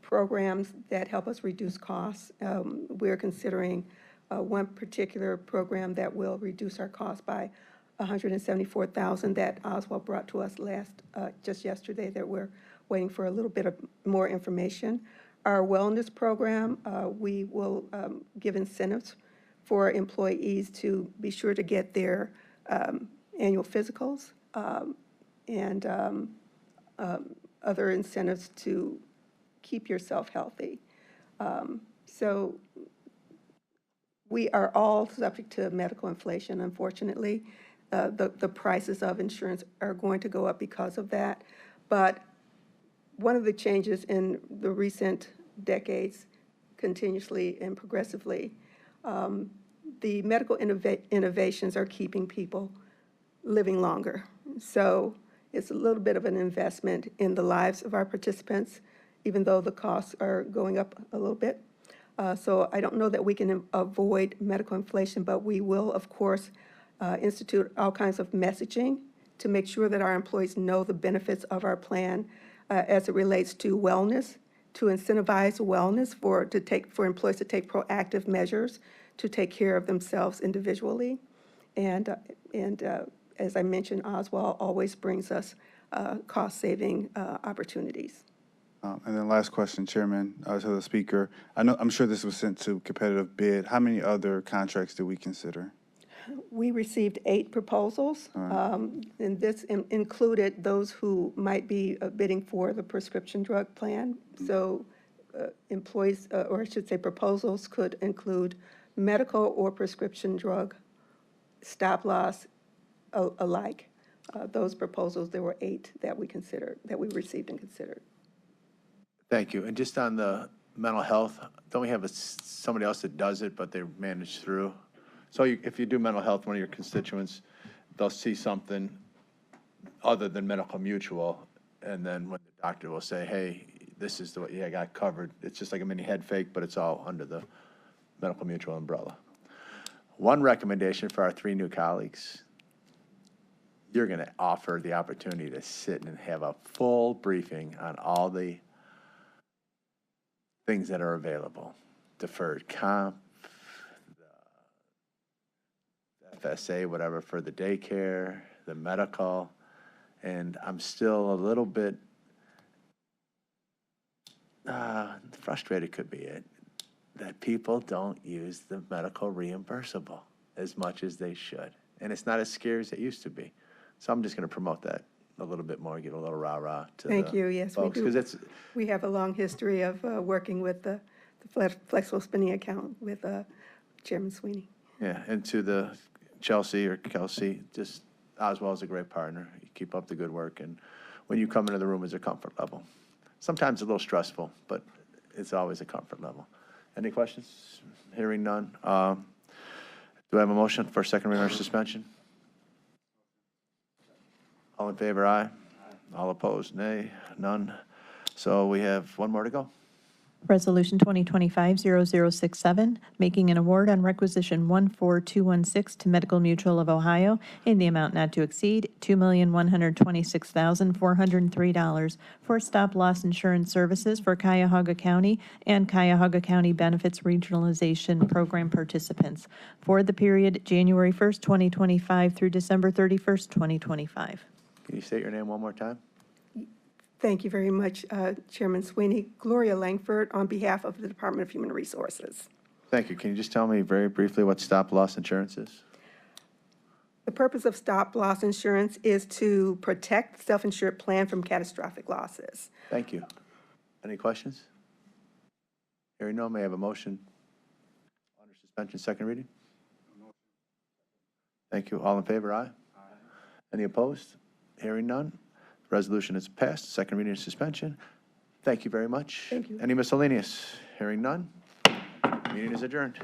programs that help us reduce costs. We're considering one particular program that will reduce our costs by $174,000 that Oswald brought to us just yesterday, that we're waiting for a little bit of more information. Our wellness program, we will give incentives for employees to be sure to get their annual physicals and other incentives to keep yourself healthy. So we are all subject to medical inflation, unfortunately. The prices of insurance are going to go up because of that. But one of the changes in the recent decades, continuously and progressively, the medical innovations are keeping people living longer. So it's a little bit of an investment in the lives of our participants, even though the costs are going up a little bit. So I don't know that we can avoid medical inflation, but we will, of course, institute all kinds of messaging to make sure that our employees know the benefits of our plan as it relates to wellness, to incentivize wellness for employees to take proactive measures to take care of themselves individually. And as I mentioned, Oswald always brings us cost-saving opportunities. And then last question, Chairman, to the speaker. I'm sure this was sent to competitive bid. How many other contracts did we consider? We received 8 proposals, and this included those who might be bidding for the prescription drug plan. So employees, or I should say proposals, could include medical or prescription drug, stop loss, alike. Those proposals, there were 8 that we considered, that we received and considered. Thank you. And just on the mental health, don't we have somebody else that does it, but they manage through? So if you do mental health, one of your constituents, they'll see something other than Medical Mutual, and then when the doctor will say, hey, this is what you got covered. It's just like a mini head fake, but it's all under the Medical Mutual umbrella. One recommendation for our 3 new colleagues: you're going to offer the opportunity to sit and have a full briefing on all the things that are available. Deferred comp, the FSA, whatever, for the daycare, the medical, and I'm still a little bit frustrated, could be it, that people don't use the medical reimbursable as much as they should. And it's not as scary as it used to be. So I'm just going to promote that a little bit more, give a little rah-rah to Thank the you, yes, we folks, do. because it's, We have a long history of working with the flexible spending account with Chairman Sweeney. yeah, and to the Chelsea or Kelsey, just Oswald's a great partner. You keep up the good work, and when you come into the room, it's a comfort level. Sometimes a little stressful, but it's always a comfort level. Any questions? Hearing none. Do I have a motion for second reading or suspension? All in favor, aye. All opposed, nay. None. So we have one more to go. Resolution 2025-0067, making an award on requisition 14216 to Medical Mutual of Ohio in the amount not to exceed $2,126,403 for stop-loss insurance services for Cuyahoga County and Cuyahoga County Benefits Regionalization Program participants for the period January 1st, 2025 through December 31st, 2025. Can you state your name one more time? Thank you very much, Chairman Sweeney. Gloria Langford on behalf of the Department of Human Resources. Thank you. Can you just tell me very briefly what stop-loss insurance is? The purpose of stop-loss insurance is to protect the self-insured plan from catastrophic losses. Thank you. Any questions? Hearing none, may I have a motion under suspension, second reading? Thank you. All in favor, aye? Any opposed? Hearing none. Resolution is passed. Second reading and suspension. Thank you very much. Thank you. Any miscellaneous? Hearing none. Meeting is adjourned.